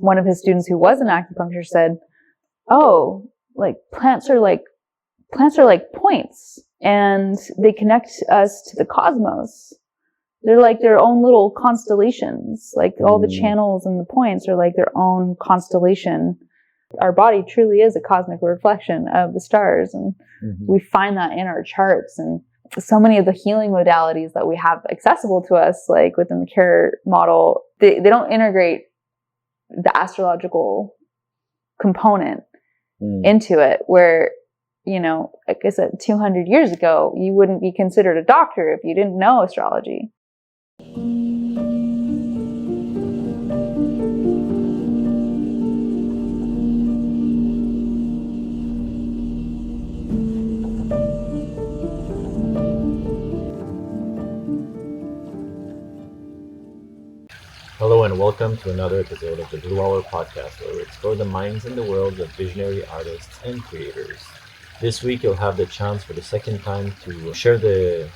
one of his students who was an acupuncture said, oh, like plants are like points, and they connect us to the cosmos. They're like their own little constellations. Like all the channels and the points are like their own constellation. Our body truly is a cosmic reflection of the stars, and we find that in our charts. And so many of the healing modalities that we have accessible to us, like within the care model, they don't integrate the astrological component into it, where, you know, like I said, 200 years ago, you wouldn't be considered a doctor if you didn't know astrology. Hello and welcome to another episode of the Blue Hour podcast, where we explore the minds and the worlds of visionary artists and creators. This week you'll have the chance for the second time to share the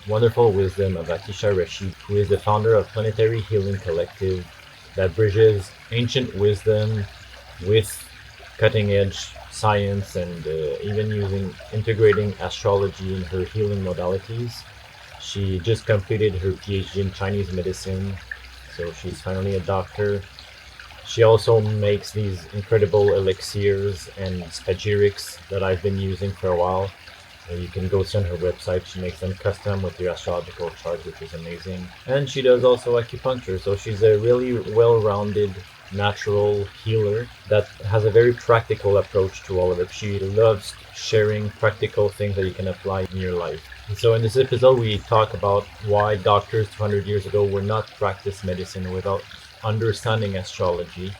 wonderful wisdom of Atisa Rashidi, who is the founder of Planetary Healing Collective that bridges ancient wisdom with cutting-edge science and even integrating astrology in her healing modalities. She just completed her PhD in Chinese medicine, so she's finally a doctor. She also makes these incredible elixirs and spagyrics that I've been using for a while. You can go see on her website. She makes them custom with your astrological chart, which is amazing. And she does also acupuncture, so she's a really well-rounded natural healer that has a very practical approach to all of it. She loves sharing practical things that you can apply in your life. And so in this episode, we talk about why doctors 200 years ago were not practice medicine without understanding astrology,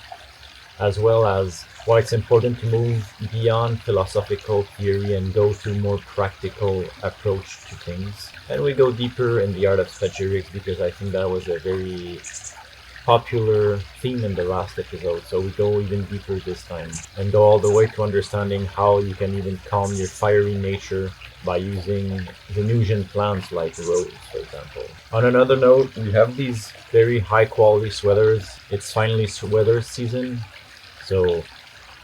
as well as why it's important to move beyond philosophical theory and go to more practical approach to things. And we go deeper in the art of Spagyric, because I think that was a very popular theme in the last episode, so we go even deeper this time and go all the way to understanding how you can even calm your fiery nature by using Venusian plants like rose, for example. On another note, we have these very high quality sweaters. It's finally sweater season, so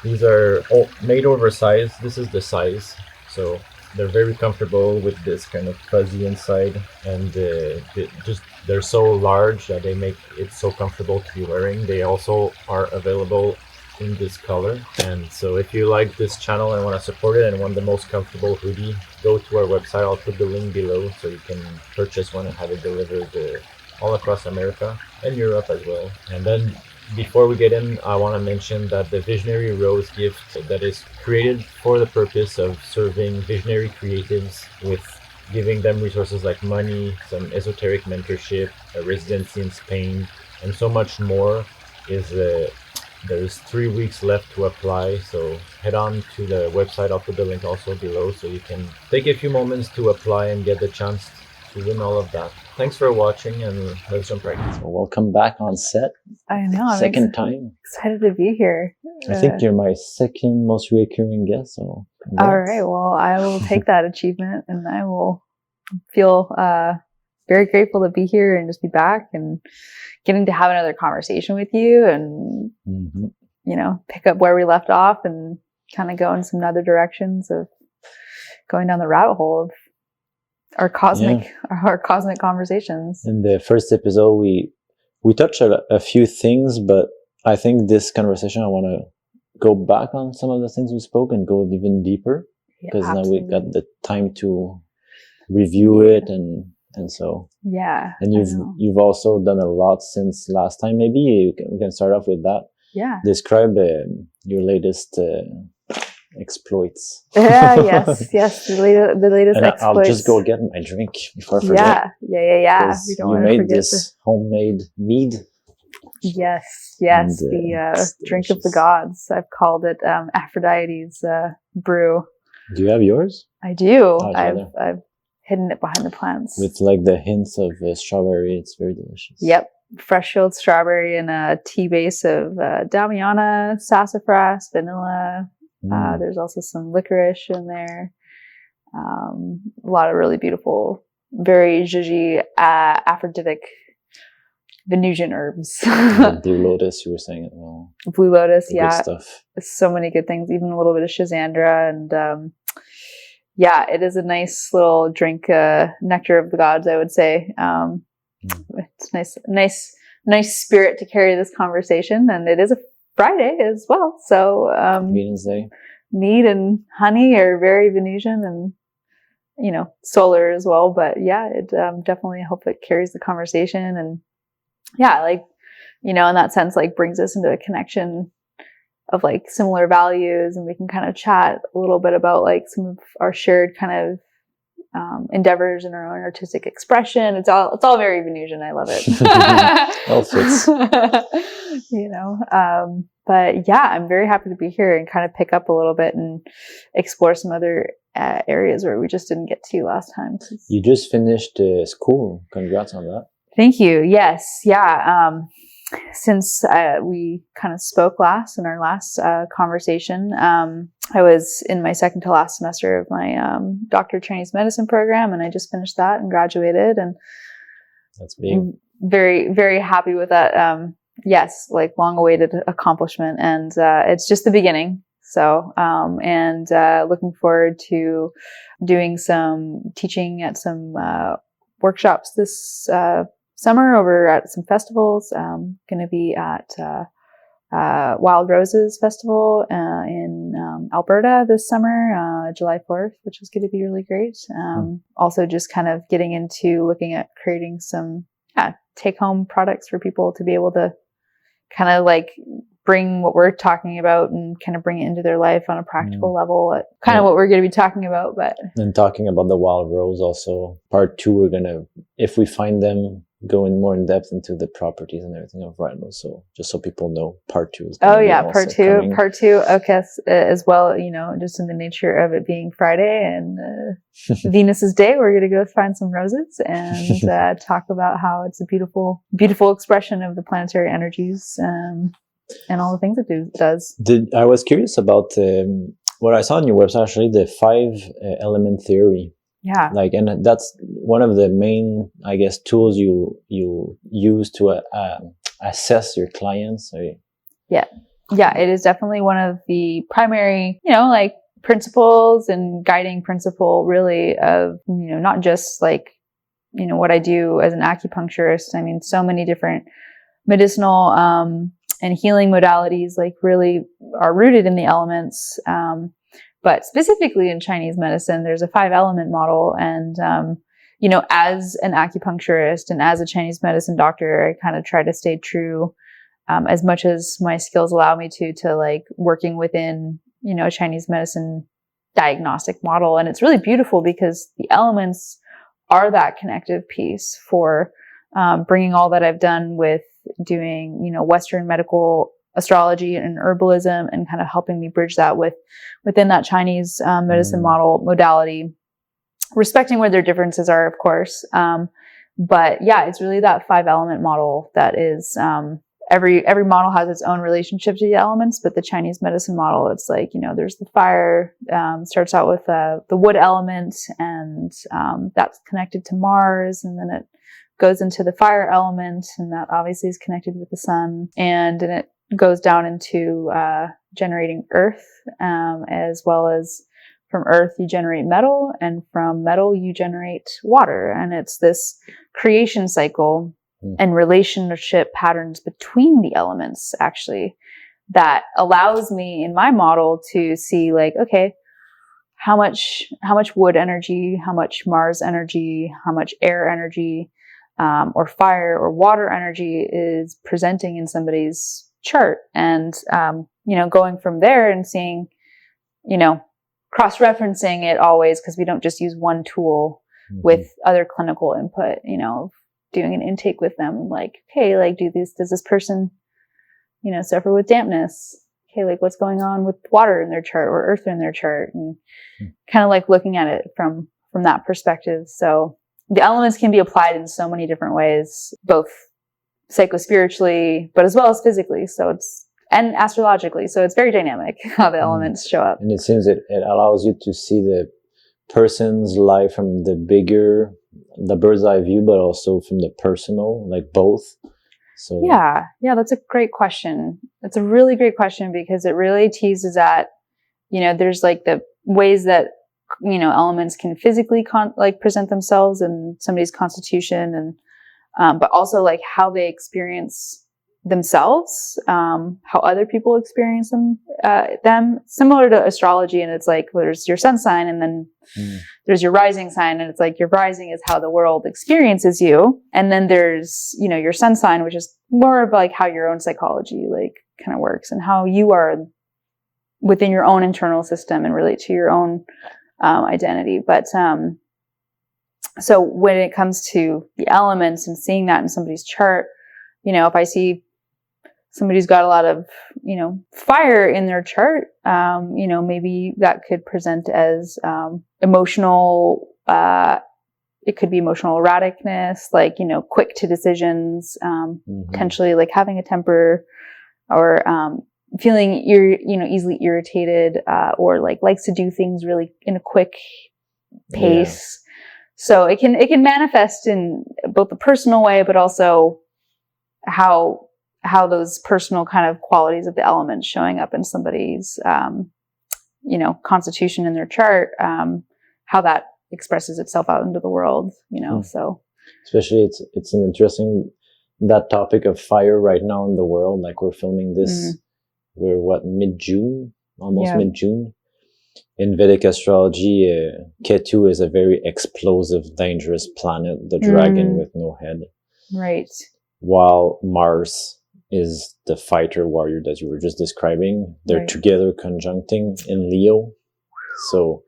these are all made oversized. This is the size, so they're very comfortable with this kind of fuzzy inside, and they're so large that they make it so comfortable to be wearing. They also are available in this color, and so if you like this channel and want to support it and want the most comfortable hoodie, go to our website. I'll put the link below so you can purchase one and have it delivered all across America and Europe as well. And then before we get in, I want to mention that the Visionary Rose gift that is created for the purpose of serving visionary creatives with giving them resources like money, some esoteric mentorship, a residency in Spain, and so much more is there's 3 weeks left to apply, so head on to the website. I'll put the link also below so you can take a few moments to apply and get the chance to win all of that. Thanks for watching, and let's jump right in. So welcome back on set. I know. Second time. Excited to be here. I think you're my second most recurring guest, so congrats. All right. Well, I will take that achievement, and I will feel very grateful to be here and just be back and getting to have another conversation with you, and you know, pick up where we left off and kind of go in some other directions of going down the rabbit hole of our cosmic conversations. In the first episode, we touched a few things, but I think this conversation, I want to go back on some of the things we spoke and go even deeper, because now we got the time to review it and so. Yeah. And you've also done a lot since last time. Maybe we can start off with that. Yeah. Describe your latest exploits. Yes. The latest and exploits. I'll just go get my drink before I forget. Yeah. We don't you made this homemade mead. Yes. And, the drink of the gods. I've called it Aphrodite's brew. Do you have yours? I do. Oh, I've hidden it behind the plants. With like the hints of strawberry. It's very delicious. Yep. Fresh chilled strawberry and a tea base of Damiana, sassafras, vanilla. There's also some licorice in there. A lot of really beautiful, very zhuzhy, Aphroditic Venusian herbs. The Blue Lotus, you were saying it well. Blue Lotus, Good yeah. stuff. So many good things, even a little bit of Schisandra. And yeah, it is a nice little drink, nectar of the gods, I would say. It's nice spirit to carry this conversation. And it is a Friday as well. So Venus Day. Mead and honey are very Venusian and, you know, solar as well. But yeah, it definitely hope it carries the conversation. And yeah, like, you know, in that sense, like brings us into a connection of like similar values, and we can kind of chat a little bit about like some of our shared kind of endeavors in our own artistic expression. It's all very Venusian. I love it. All fits. You know, but yeah, I'm very happy to be here and kind of pick up a little bit and explore some other areas where we just didn't get to last time. You just finished school. Congrats on that. Thank you. Yes. Yeah. Since we kind of spoke last in our last conversation, I was in my second to last semester of my Doctor of Chinese Medicine program, and I just finished that and graduated. And that's big. Very, very happy with that. Yes, like long-awaited accomplishment, and it's just the beginning. So, and looking forward to doing some teaching at some workshops this summer over at some festivals. Going to be at Wild Roses Festival in Alberta this summer, July 4th, which is going to be really great. Also just kind of getting into looking at creating some take-home products for people to be able to kind of like bring what we're talking about and kind of bring it into their life on a practical level. Kind of what we're going to be talking about. But and talking about the wild rose also, part 2, we're going to, if we find them, go in more in depth into the properties and everything of rhinos. So just so people know, part 2 is part two. Okay, as well, you know, just in the nature of it being Friday and Venus's day, we're going to go find some roses and talk about how it's a beautiful, beautiful expression of the planetary energies and all the things it does. I was curious about what I saw on your website, actually, the 5 element theory. Yeah. Like, and that's one of the main, I guess, tools you use to assess your clients. Yeah. Yeah. It is definitely one of the primary, you know, like principles and guiding principle really of, you know, not just like, you know, what I do as an acupuncturist. I mean, so many different medicinal, and healing modalities like really are rooted in the elements. But specifically in Chinese medicine, there's a 5-element model. And, you know, as an acupuncturist and as a Chinese medicine doctor, I kind of try to stay true, as much as my skills allow me to like working within, you know, a Chinese medicine diagnostic model. And it's really beautiful because the elements are that connective piece for, bringing all that I've done with doing, you know, Western medical astrology and herbalism and kind of helping me bridge that within that Chinese medicine modality, respecting where their differences are, of course. But yeah, it's really that 5-element model that is, every model has its own relationship to the elements, but the Chinese medicine model, it's like, you know, there's the fire, starts out with the wood element, and that's connected to Mars, and then it goes into the fire element, and that obviously is connected with the sun, and then it goes down into generating earth, as well as from earth you generate metal, and from metal you generate water. And it's this creation cycle and relationship patterns between the elements actually that allows me in my model to see like, okay, how much wood energy, how much Mars energy, how much air energy, or fire or water energy is presenting in somebody's chart. And, you know, going from there and seeing, you know, cross-referencing it always, because we don't just use one tool with other clinical input, you know, doing an intake with them, like, hey, like, does this person, you know, suffer with dampness? Okay, like, what's going on with water in their chart or earth in their chart? And kind of like looking at it from that perspective. So the elements can be applied in so many different ways, both psychospiritually, but as well as physically. So and astrologically. So it's very dynamic how the elements show up. And it seems it allows you to see the person's life from the bird's eye view, but also from the personal, like both. So yeah, that's a great question. It's a really great question because it really teases at, there's like the ways that, elements can physically present themselves in somebody's constitution, and but also like how they experience themselves, how other people experience them, similar to astrology. And it's like, there's your sun sign, and then there's your rising sign, and it's like your rising is how the world experiences you, and then there's your sun sign, which is more of like how your own psychology like kind of works, and how you are within your own internal system and relate to your own identity. But so when it comes to the elements and seeing that in somebody's chart, if I see somebody's got a lot of, fire in their chart, maybe that could present as emotional, it could be emotional erraticness, like, quick to decisions, potentially like having a temper, or feeling easily irritated, or like likes to do things really in a quick pace. Yeah. So it can manifest in both the personal way, but also how those personal kind of qualities of the elements showing up in somebody's, constitution in their chart, how that expresses itself out into the world, so. Especially it's an interesting, that topic of fire right now in the world, like we're filming this, we're mid-June, almost mid-June. In Vedic astrology, Ketu is a very explosive, dangerous planet, the dragon with no head. Right. While Mars is the fighter warrior that you were just describing. They're together conjuncting in Leo, so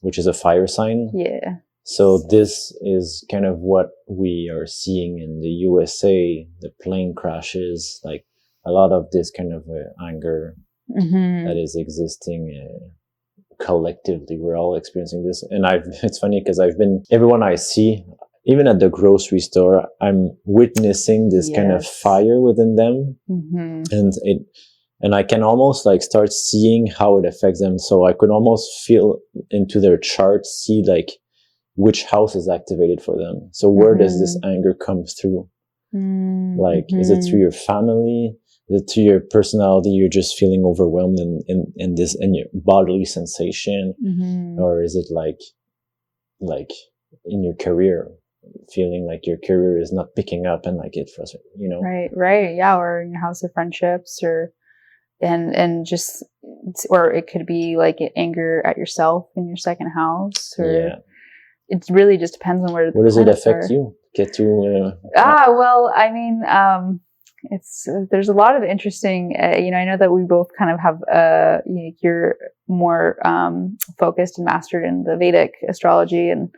which is a fire sign. Yeah. So this is kind of what we are seeing in the USA, the plane crashes, like a lot of this kind of anger that is existing collectively. We're all experiencing this. And it's funny because everyone I see, even at the grocery store, I'm witnessing this kind of fire within them. And I can almost like start seeing how it affects them. So I could almost feel into their chart, see like which house is activated for them. So where does this anger come through? Like, is it through your family? Is it through your personality? You're just feeling overwhelmed in this, in your bodily sensation? Or is it like in your career, feeling like your career is not picking up and like it frustrates, Right. Yeah. Or in your house of friendships, and just, or it could be like anger at yourself in your second house, or it really just depends on where does it affect you? Well, I mean, there's a lot of interesting, I know that we both kind of have, you're more, focused and mastered in the Vedic astrology, and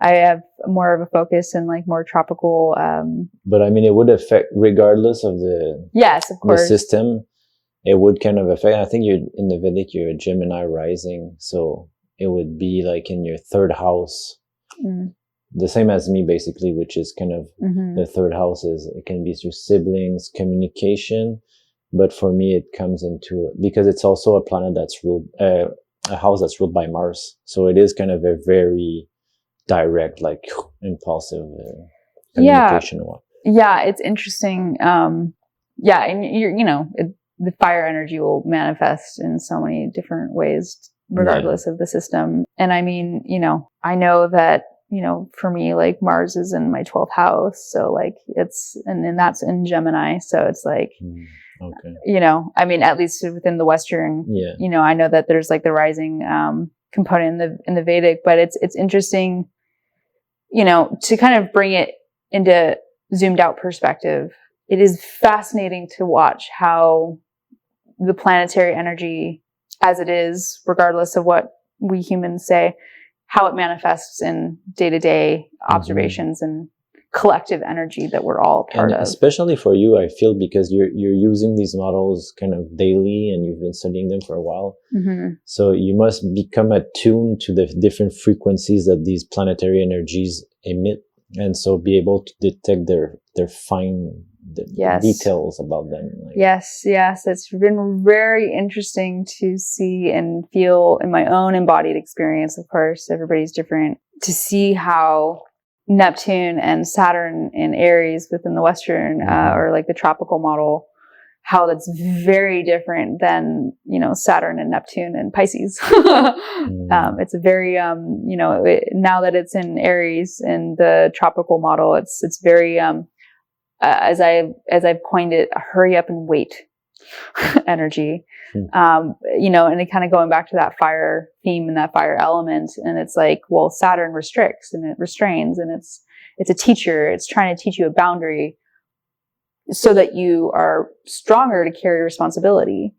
I have more of a focus in like more tropical, but I mean, it would affect regardless of yes, of course, the system. It would kind of affect. I think you're in the Vedic, you're a Gemini rising, so it would be like in your third house, the same as me basically, which is kind of the third house it can be through siblings, communication, but for me it comes into, because it's also a planet that's ruled, a house that's ruled by Mars, so it is kind of a very direct, like impulsive communication. Yeah, it's interesting. And the fire energy will manifest in so many different ways, regardless of the system. And I mean, I know that, for me, like Mars is in my 12th house. So like and that's in Gemini. So it's like, I mean, at least within the Western, I know that there's like the rising, component in the Vedic, but it's interesting, to kind of bring it into zoomed out perspective. It is fascinating to watch how the planetary energy, as it is, regardless of what we humans say, how it manifests in day-to-day observations and collective energy that we're all part of. Especially for you, I feel, because you're using these models kind of daily and you've been studying them for a while. So you must become attuned to the different frequencies that these planetary energies emit, and so be able to detect their fine details about them. Yes. It's been very interesting to see and feel in my own embodied experience. Of course, everybody's different, to see how Neptune and Saturn in Aries within the Western, or like the tropical model, how that's very different than, Saturn and Neptune and Pisces. It's a very, now that it's in Aries in the tropical model, it's very, as I've coined it, a hurry up and wait energy. And it kind of going back to that fire theme and that fire element. And it's like, well, Saturn restricts and it restrains, and it's a teacher. It's trying to teach you a boundary so that you are stronger to carry responsibility.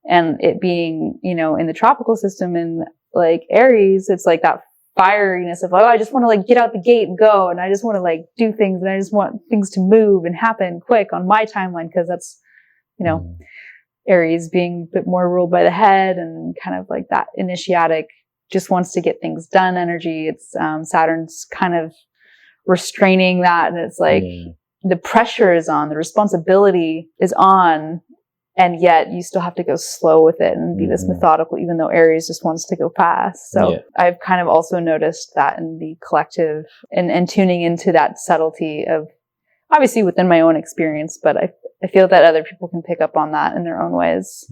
And it being, in the tropical system in like Aries, it's like that fieriness of, I just want to like get out the gate and go. And I just want to like do things, and I just want things to move and happen quick on my timeline. Cause that's, Aries being a bit more ruled by the head and kind of like that initiatic, just wants to get things done energy. It's, Saturn's kind of restraining that. And it's like, the pressure is on, the responsibility is on, and yet you still have to go slow with it and be this methodical, even though Aries just wants to go fast. So I've kind of also noticed that in the collective and tuning into that subtlety of, obviously within my own experience, but I feel that other people can pick up on that in their own ways.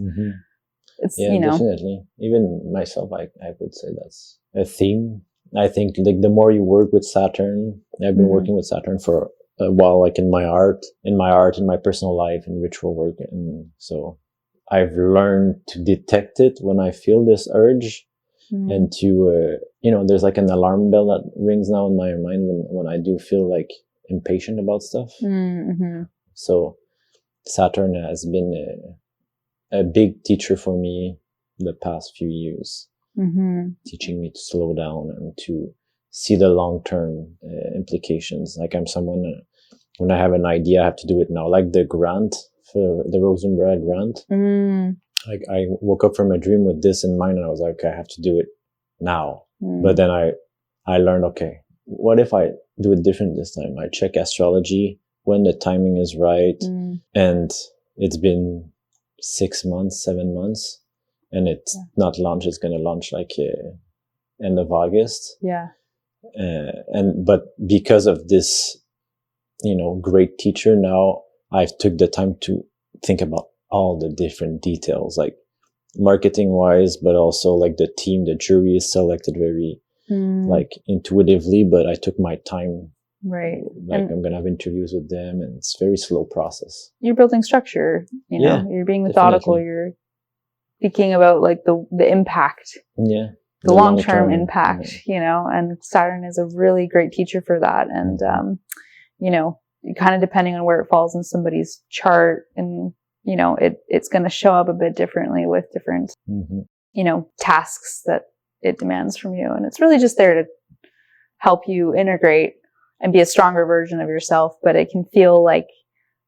It's, definitely. Even myself, I would say that's a theme. I think like the more you work with Saturn, I've been working with Saturn for a while, like in my art, in my personal life, in ritual work. And so I've learned to detect it when I feel this urge and to, there's like an alarm bell that rings now in my mind when I do feel like impatient about stuff. So Saturn has been a big teacher for me the past few years, teaching me to slow down and to see the long-term implications. Like I'm someone, when I have an idea, I have to do it now. Like the grant for the Rosenberg grant. Like I woke up from a dream with this in mind, and I was like, okay, I have to do it now. But then I learned, okay, what if I do it different this time? I check astrology when the timing is right. And it's been 6 months, 7 months, and it's not launched. It's going to launch like end of August. But because of this, great teacher, now I've took the time to think about all the different details, like marketing wise, but also like the team, the jury is selected very like intuitively, but I took my time. Right. Like I'm going to have interviews with them, and it's a very slow process. You're building structure, you're being methodical. Definitely. You're thinking about like the impact. The long-term impact, and Saturn is a really great teacher for that. And, kind of depending on where it falls in somebody's chart, and, it's going to show up a bit differently with different, tasks that it demands from you. And it's really just there to help you integrate and be a stronger version of yourself. But it can feel like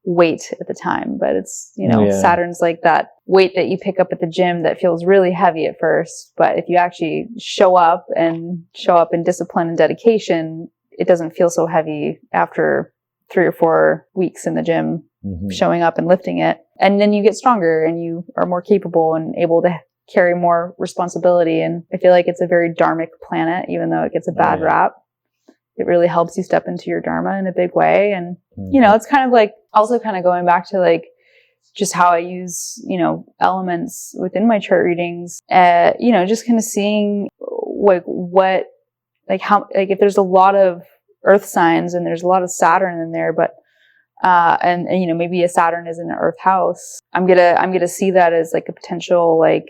weight at the time, but it's, Saturn's like that weight that you pick up at the gym that feels really heavy at first. But if you actually show up in discipline and dedication, it doesn't feel so heavy after 3 or 4 weeks in the gym, showing up and lifting it. And then you get stronger and you are more capable and able to carry more responsibility. And I feel like it's a very dharmic planet, even though it gets a bad rap. It really helps you step into your dharma in a big way. And, it's kind of like also kind of going back to like just how I use, elements within my chart readings, just kind of seeing like what, like how, like if there's a lot of earth signs and there's a lot of Saturn in there, but, and maybe a Saturn is in an earth house, I'm gonna see that as like a potential, like,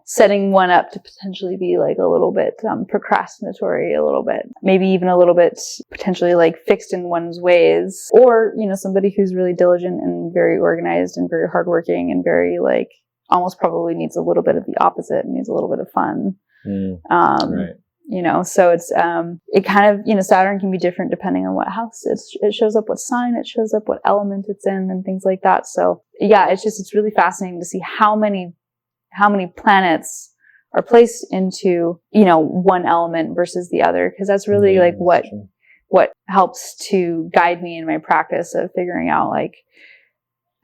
setting one up to potentially be like a little bit procrastinatory, a little bit, maybe even a little bit potentially like fixed in one's ways, or somebody who's really diligent and very organized and very hardworking and very like almost probably needs a little bit of the opposite and needs a little bit of fun. Right. So it's it kind of Saturn can be different depending on what house it shows up, what sign it shows up, what element it's in, and things like that. So yeah, it's really fascinating to see how many planets are placed into, one element versus the other. Cause that's really like what helps to guide me in my practice of figuring out like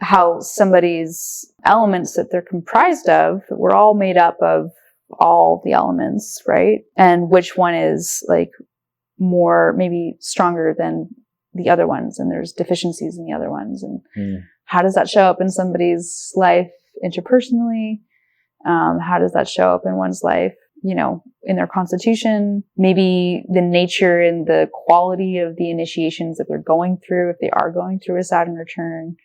how somebody's elements that they're comprised of, we're all made up of all the elements, right? And which one is like, more, maybe stronger than the other ones, and there's deficiencies in the other ones. And how does that show up in somebody's life interpersonally? How does that show up in one's life, you know, in their constitution? Maybe the nature and the quality of the initiations that they're going through, if they are going through a Saturn return.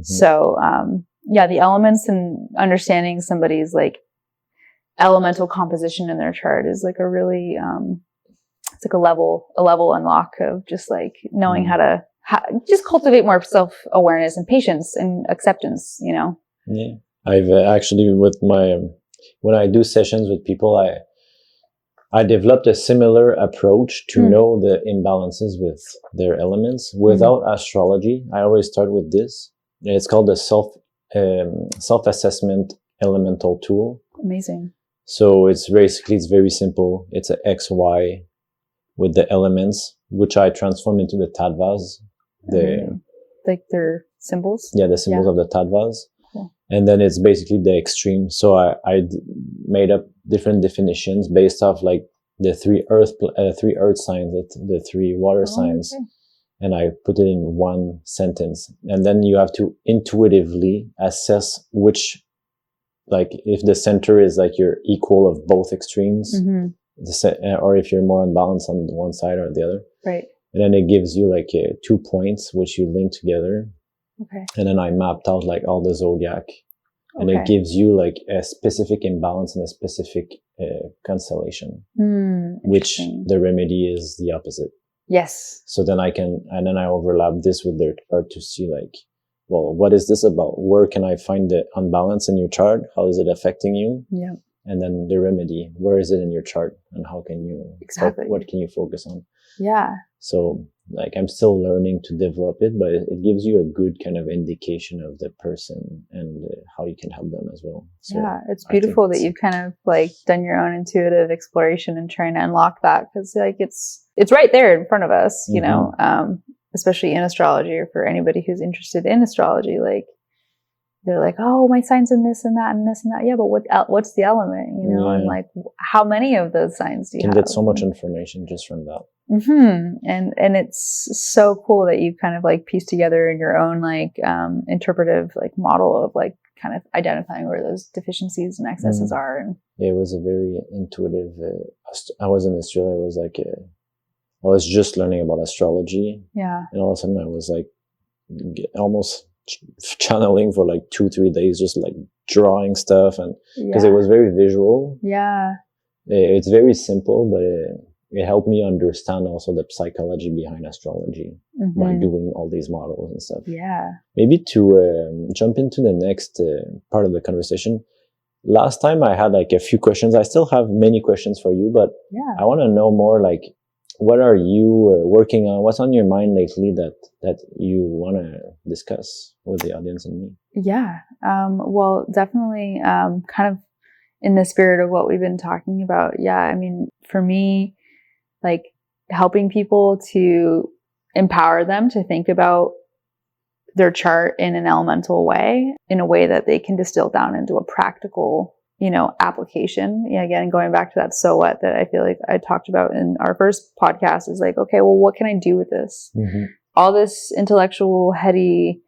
So, yeah, the elements and understanding somebody's like elemental composition in their chart is like a really, it's like a level unlock of just like knowing how to just cultivate more self-awareness and patience and acceptance, you know? Yeah. I've actually, with my, when I do sessions with people, I developed a similar approach to know the imbalances with their elements without astrology. I always start with this. It's called the self-assessment elemental tool. Amazing. So it's very simple. It's an XY with the elements, which I transform into the tattvas. Like their symbols? Yeah, the symbols of the tattvas. Cool. And then it's basically the extreme. So I made up different definitions based off like the three earth signs, the three water signs. Okay. And I put it in one sentence. And then you have to intuitively assess which, like if the center is like you're equal of both extremes, or if you're more unbalanced on one side or the other. Right. And then it gives you like 2 points, which you link together. Okay. And then I mapped out like all the zodiac. And it gives you like a specific imbalance and a specific constellation, which the remedy is the opposite. Yes. So then I overlap this with their chart to see like, well, what is this about? Where can I find the unbalance in your chart? How is it affecting you? Yeah. And then the remedy, where is it in your chart and how can you, what can you focus on? Yeah. So like I'm still learning to develop it, but it gives you a good kind of indication of the person and how you can help them as well. So yeah, it's beautiful that you've kind of like done your own intuitive exploration and trying to unlock that, because like it's right there in front of us, you know, especially in astrology, or for anybody who's interested in astrology. Like they're like, oh, my signs in this and that and this and that. Yeah, but what's the element, you know? And like, how many of those signs do you have? You can get so much information just from that. And it's so cool that you kind of like piece together in your own like interpretive like model of like kind of identifying where those deficiencies and excesses are. And it was a very intuitive. I was in Australia. I was like, I was just learning about astrology. Yeah. And all of a sudden, I was like, almost channeling for like 2-3 days, just like drawing stuff, and because it was very visual. Yeah. It's very simple, but it helped me understand also the psychology behind astrology by doing all these models and stuff. Yeah. Maybe to jump into the next part of the conversation. Last time I had like a few questions. I still have many questions for you, but I want to know more like, what are you working on? What's on your mind lately that you want to discuss with the audience and me? Yeah. Well, definitely kind of in the spirit of what we've been talking about. Yeah. I mean, for me, like helping people to empower them to think about their chart in an elemental way, in a way that they can distill down into a practical, you know, application. Yeah, again, going back to that so what that I feel like I talked about in our first podcast is like, okay, well, what can I do with this? All this intellectual, heady,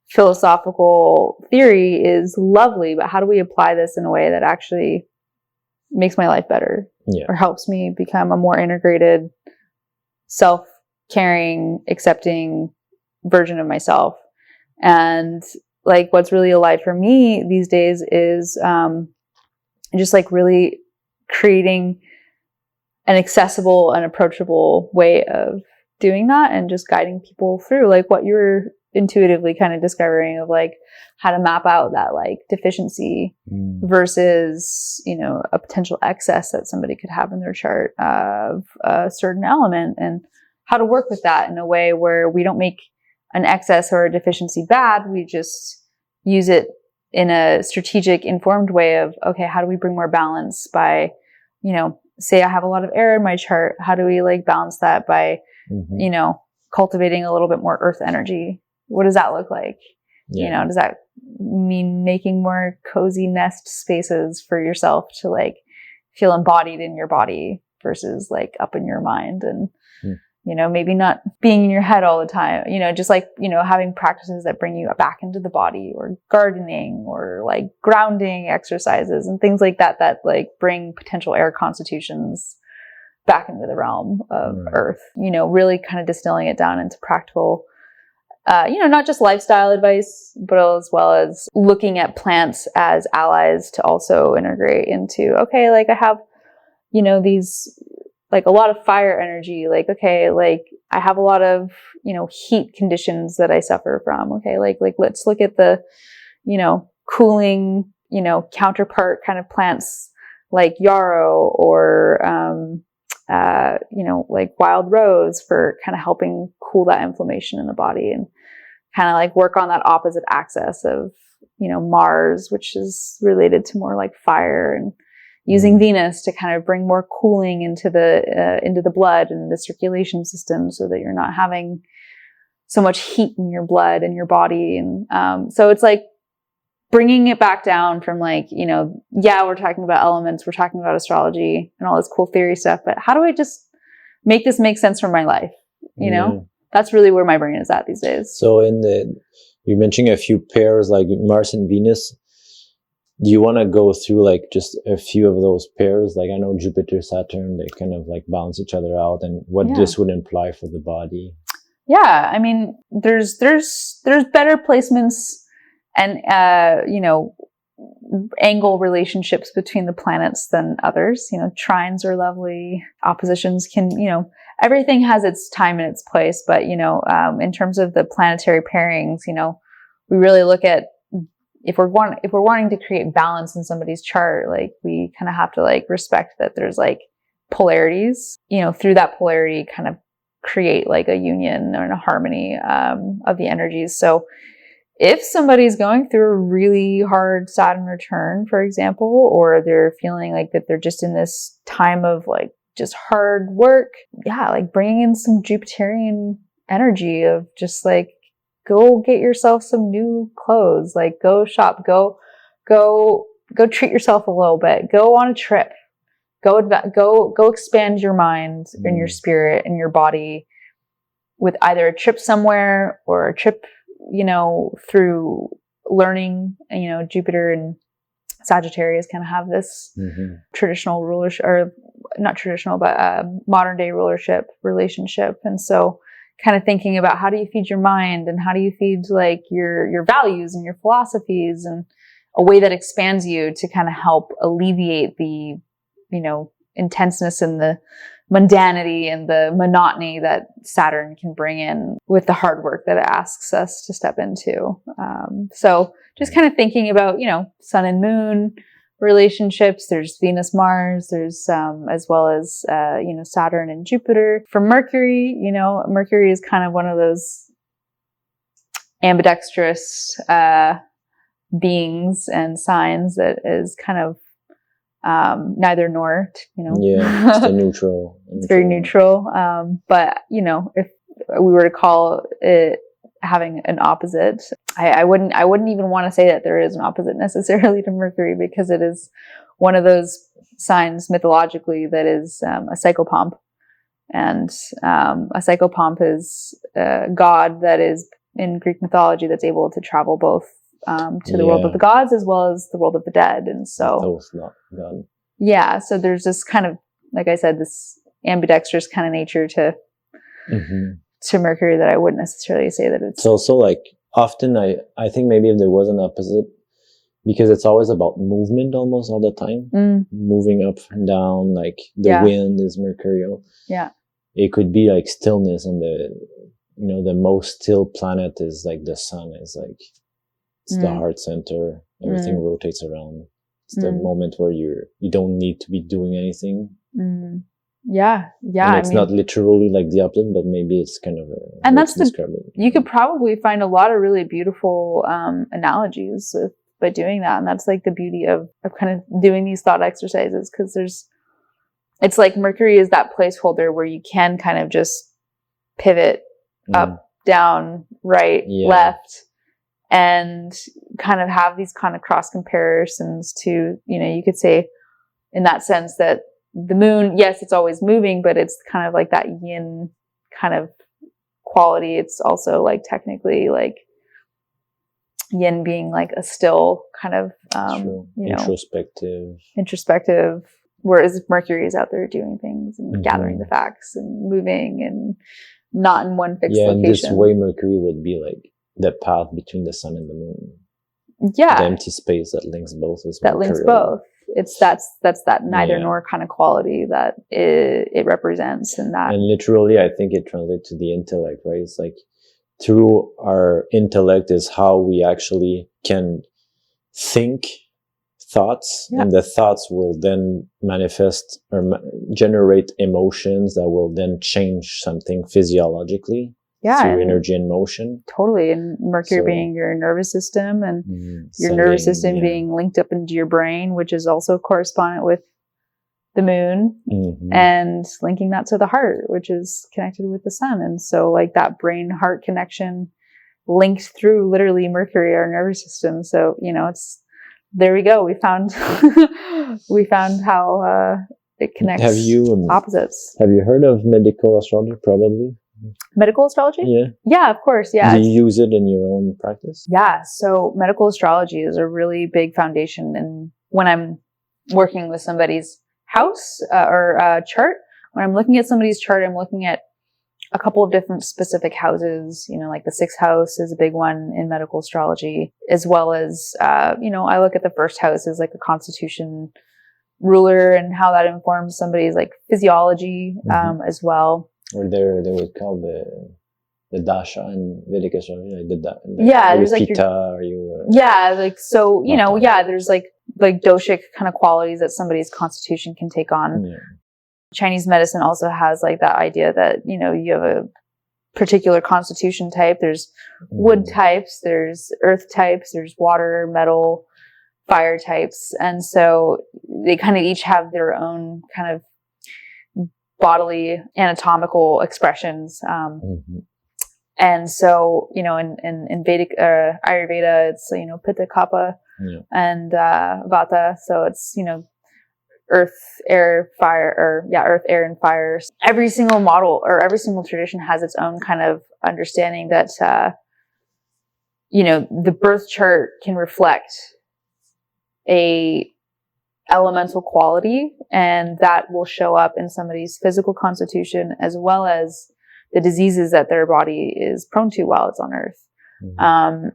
philosophical theory is lovely, but how do we apply this in a way that actually makes my life better or helps me become a more integrated, self-caring, accepting version of myself? And like what's really alive for me these days is just like really creating an accessible and approachable way of doing that, and just guiding people through like what you're intuitively kind of discovering of like how to map out that like deficiency versus, you know, a potential excess that somebody could have in their chart of a certain element, and how to work with that in a way where we don't make an excess or a deficiency bad. We just use it in a strategic, informed way of, okay, how do we bring more balance by, you know, say I have a lot of air in my chart. How do we like balance that by, you know, cultivating a little bit more earth energy? What does that look like? You know, does that mean making more cozy nest spaces for yourself to like feel embodied in your body versus like up in your mind? And maybe not being in your head all the time, just like, having practices that bring you back into the body, or gardening, or like grounding exercises and things like that, that like bring potential air constitutions back into the realm of earth, really kind of distilling it down into practical, not just lifestyle advice, but as well as looking at plants as allies to also integrate into, okay, like I have, these, like a lot of fire energy, like, okay, like I have a lot of, heat conditions that I suffer from. Okay. Like let's look at the, cooling, counterpart kind of plants like yarrow, or, like wild rose, for kind of helping cool that inflammation in the body, and kind of like work on that opposite axis of, Mars, which is related to more like fire, and using Venus to kind of bring more cooling into the blood and the circulation system, so that you're not having so much heat in your blood and your body. And so it's like bringing it back down from like, we're talking about elements, we're talking about astrology and all this cool theory stuff, but how do I just make this make sense for my life? That's really where my brain is at these days. So you're mentioning a few pairs like Mars and Venus. Do you want to go through like just a few of those pairs? Like I know Jupiter, Saturn, they kind of like balance each other out, and what this would imply for the body. Yeah. I mean, there's better placements and, angle relationships between the planets than others. Trines are lovely. Oppositions can, everything has its time and its place. But, in terms of the planetary pairings, we really look at, if we're wanting to create balance in somebody's chart, like we kind of have to like respect that there's like polarities, through that polarity kind of create like a union or a harmony, of the energies. So if somebody's going through a really hard Saturn return, for example, or they're feeling like that they're just in this time of like just hard work, like bringing in some Jupiterian energy of just like, go get yourself some new clothes, like go shop, go treat yourself a little bit, go on a trip, go expand your mind and your spirit and your body with either a trip somewhere or a trip, through learning. Jupiter and Sagittarius kind of have this traditional rulership, or not traditional, but modern day rulership relationship. And so kind of thinking about how do you feed your mind, and how do you feed like your values and your philosophies, and a way that expands you to kind of help alleviate the, intenseness and the mundanity and the monotony that Saturn can bring in with the hard work that it asks us to step into. So just kind of thinking about, sun and moon relationships. There's Venus, Mars, there's, as well as, Saturn and Jupiter. For Mercury, Mercury is kind of one of those ambidextrous, beings and signs that is kind of, neither nor, it's the neutral. It's very neutral. But, if we were to call it having an opposite, I wouldn't even want to say that there is an opposite necessarily to Mercury, because it is one of those signs mythologically that is a psychopomp. And a psychopomp is a god that is in Greek mythology that's able to travel both to the world of the gods as well as the world of the dead. And so so there's this kind of, like I said, this ambidextrous kind of nature to Mercury that I wouldn't necessarily say that it's also like often I think maybe if there was an opposite, because it's always about movement almost all the time, moving up and down, like the wind is mercurial. It could be like stillness, and the most still planet is like the sun, is like it's the heart center, everything rotates around. It's the moment where you don't need to be doing anything. And it's not literally like the opposite, but maybe it's kind of and that's you could probably find a lot of really beautiful analogies by doing that. And that's like the beauty of kind of doing these thought exercises, because it's like Mercury is that placeholder where you can kind of just pivot up, down, right, left, and kind of have these kind of cross comparisons to, you could say in that sense that the moon, yes, it's always moving, but it's kind of like that yin kind of quality. It's also like technically like yin being like a still kind of, introspective, whereas Mercury is out there doing things and gathering the facts and moving and not in one fixed location. In this way, Mercury would be like the path between the sun and the moon. Yeah. The empty space that links both is that links both. It's that's that neither nor kind of quality that it represents, and that. And literally, I think it translates to the intellect, right? It's like through our intellect is how we actually can think thoughts, and the thoughts will then manifest or generate emotions that will then change something physiologically. Through energy and motion. Totally. And Mercury being your nervous system, and your nervous system being linked up into your brain, which is also correspondent with the moon, and linking that to the heart, which is connected with the sun. And so like that brain heart connection linked through literally Mercury, our nervous system. So, there we go. We found, how it connects opposites. Have you heard of medical astrology? Probably. Medical astrology? Yeah, of course. Yeah. Do you use it in your own practice? Yeah. So medical astrology is a really big foundation. And when I'm working with somebody's house or chart, when I'm looking at somebody's chart, I'm looking at a couple of different specific houses, like the 6th house is a big one in medical astrology, as well as, I look at the 1st house as like a constitution ruler and how that informs somebody's like physiology, as well. Or they would call the dasha in Vedic astrology. I did that. There's like there's like doshic kind of qualities that somebody's constitution can take on. Yeah. Chinese medicine also has like that idea that, you have a particular constitution type. There's wood types, there's earth types, there's water, metal, fire types. And so they kind of each have their own kind of bodily anatomical expressions. And so, in Vedic, Ayurveda, it's, Pitta, Kapha, and, Vata. So it's, earth, air, fire, earth, air, and fire. Every single model or every single tradition has its own kind of understanding that, the birth chart can reflect a elemental quality, and that will show up in somebody's physical constitution as well as the diseases that their body is prone to while it's on earth.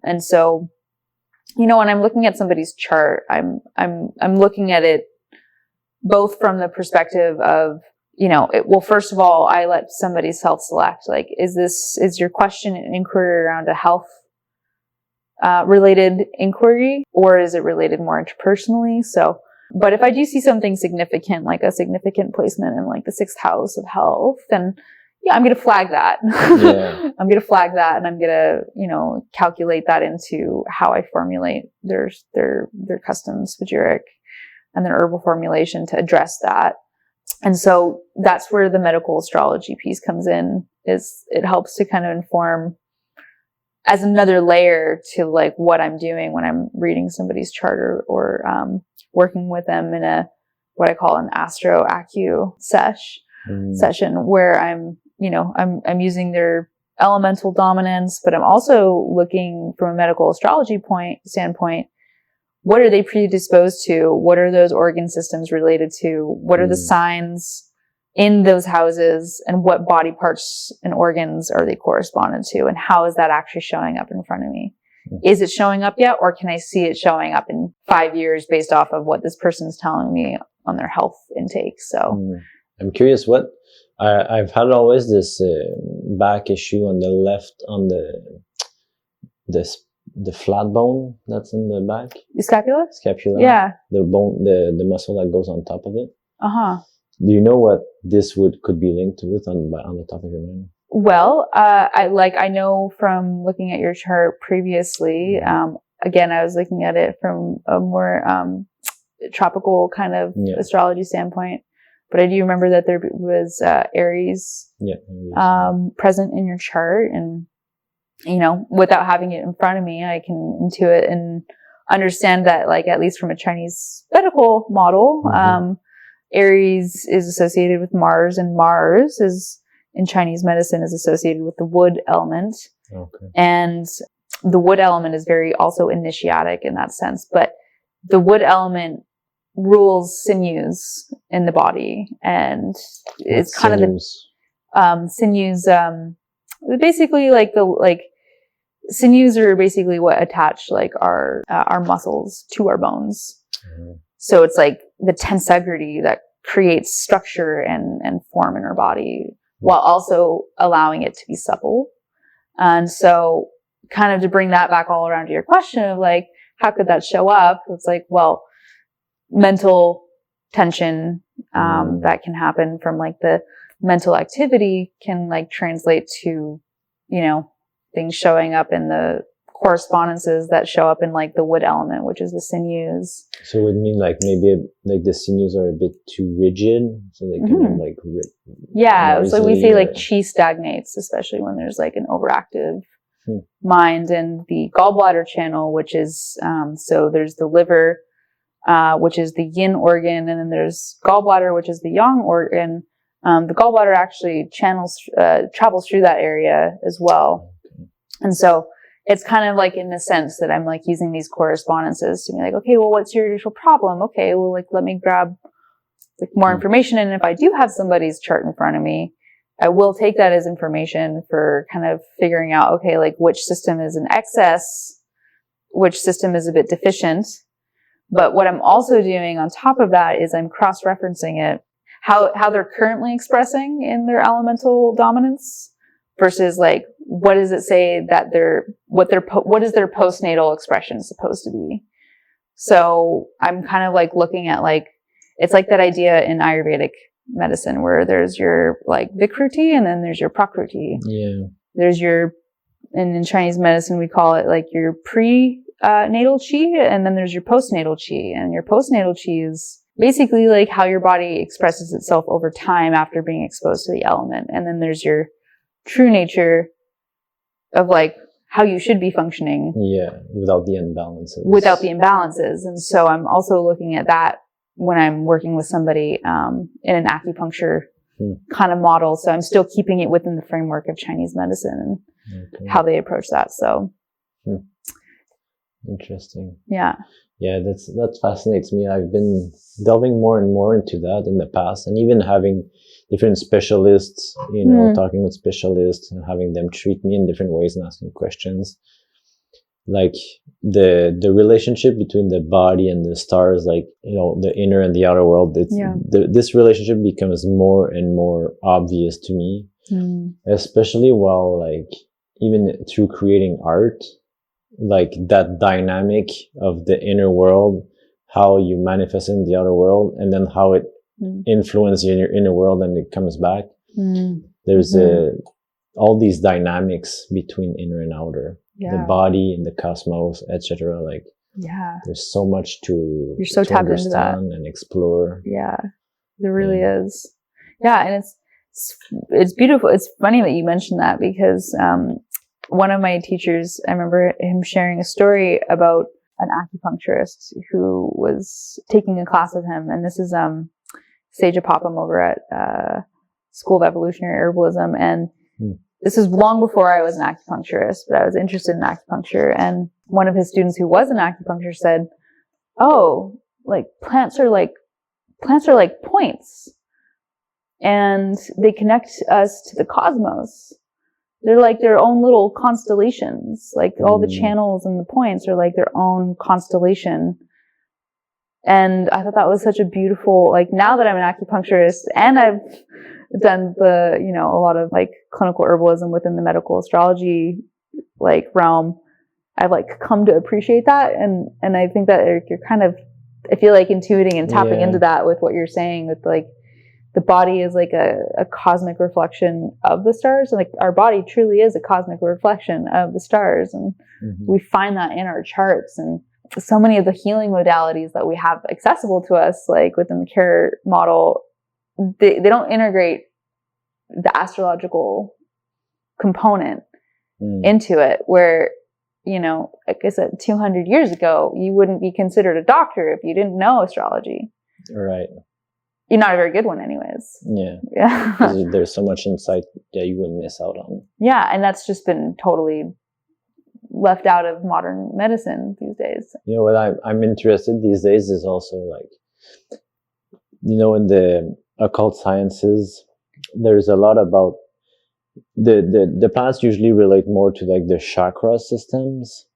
And so, when I'm looking at somebody's chart, I'm looking at it both from the perspective of, first of all, I let somebody self-select, like, is your question an inquiry around a health related inquiry, or is it related more interpersonally? So, but if I do see something significant, like a significant placement in like the 6th house of health, then I'm going to flag that. I'm going to flag that, and I'm going to, calculate that into how I formulate their custom Spagyric and their herbal formulation to address that. And so that's where the medical astrology piece comes in, is it helps to kind of inform as another layer to like what I'm doing when I'm reading somebody's chart or working with them in what I call an astro acu session, where I'm using their elemental dominance, but I'm also looking from a medical astrology standpoint, what are they predisposed to? What are those organ systems related to? What are the signs in those houses, and what body parts and organs are they correspondent to? And how is that actually showing up in front of me? Is it showing up yet? Or can I see it showing up in 5 years based off of what this person's telling me on their health intake? So I'm curious I've had always this back issue on the left, on the flat bone that's in the back. The scapula? Scapula. Yeah. The bone, the muscle that goes on top of it. Uh-huh. Do you know what this could be linked with on the top of your mind? Well, I know from looking at your chart previously, again, I was looking at it from a more tropical kind of astrology standpoint, but I do remember that there was Aries present in your chart, and without having it in front of me, I can intuit and understand that, like, at least from a Chinese medical model, Aries is associated with Mars, and Mars is in Chinese medicine is associated with the wood element. Okay. And the wood element is very also initiatic in that sense. But the wood element rules sinews in the body. And it's kind of the sinews, basically sinews are basically what attach like our muscles to our bones. Mm-hmm. So it's like the tensegrity that creates structure and form in our body while also allowing it to be supple. And so kind of to bring that back all around to your question of like, how could that show up? It's like, well, mental tension, that can happen from like the mental activity can like translate to, you know, things showing up in the correspondences that show up in like the wood element, which is the sinews. So it would mean like maybe like the sinews are a bit too rigid, so they kind of like so we say like chi stagnates, especially when there's like an overactive mind. And the gallbladder channel, which is so there's the liver, which is the yin organ, and then there's gallbladder, which is the yang organ. The gallbladder actually travels through that area as well. And so it's kind of like in the sense that I'm like using these correspondences to be like, okay, well, what's your initial problem? Okay, well, like, let me grab like more information. And if I do have somebody's chart in front of me, I will take that as information for kind of figuring out, okay, like which system is in excess, which system is a bit deficient. But what I'm also doing on top of that is I'm cross-referencing it, how they're currently expressing in their elemental dominance versus like, what does it say that what is their postnatal expression supposed to be? So I'm kind of like looking at like, it's like that idea in Ayurvedic medicine where there's your like Vikruti and then there's your Prakruti. Yeah. There's and in Chinese medicine, we call it like your natal chi, and then there's your postnatal chi. And your postnatal chi is basically like how your body expresses itself over time after being exposed to the element. And then there's your true nature of like how you should be functioning. Yeah, without the imbalances. And so I'm also looking at that when I'm working with somebody in an acupuncture kind of model. So I'm still keeping it within the framework of Chinese medicine and how they approach that. So interesting. Yeah. Yeah, that fascinates me. I've been delving more and more into that in the past, and even having different specialists, talking with specialists and having them treat me in different ways and asking questions. Like the relationship between the body and the stars, like, the inner and the outer world, this relationship becomes more and more obvious to me, especially while like even through creating art. Like that dynamic of the inner world, how you manifest in the outer world, and then how it influences in your inner world and it comes back. There's all these dynamics between inner and outer, the body and the cosmos, etc. Like, there's so much you're so tapped into that and explore. Yeah, there really is. Yeah, and it's beautiful. It's funny that you mentioned that because one of my teachers, I remember him sharing a story about an acupuncturist who was taking a class with him. And this is Seja Papam over at School of Evolutionary Herbalism. And this is long before I was an acupuncturist, but I was interested in acupuncture. And one of his students who was an acupuncturist said, oh, like plants are like points. And they connect us to the cosmos. They're like their own little constellations. Like all the channels and the points are like their own constellation. And I thought that was such a beautiful, like now that I'm an acupuncturist and I've done a lot of like clinical herbalism within the medical astrology like realm, I've like come to appreciate that. And I think that you're kind of, I feel like intuiting and tapping into that with what you're saying with like, the body is like a cosmic reflection of the stars. And like our body truly is a cosmic reflection of the stars. And we find that in our charts. And so many of the healing modalities that we have accessible to us, like within the care model, they don't integrate the astrological component into it, where, like I said, 200 years ago, you wouldn't be considered a doctor if you didn't know astrology. Right. You're not a very good one anyways. Yeah. There's so much insight that you would miss out on. Yeah, and that's just been totally left out of modern medicine these days. You know, what I'm interested these days is also like, you know, in the occult sciences, there's a lot about the planets usually relate more to like the chakra systems,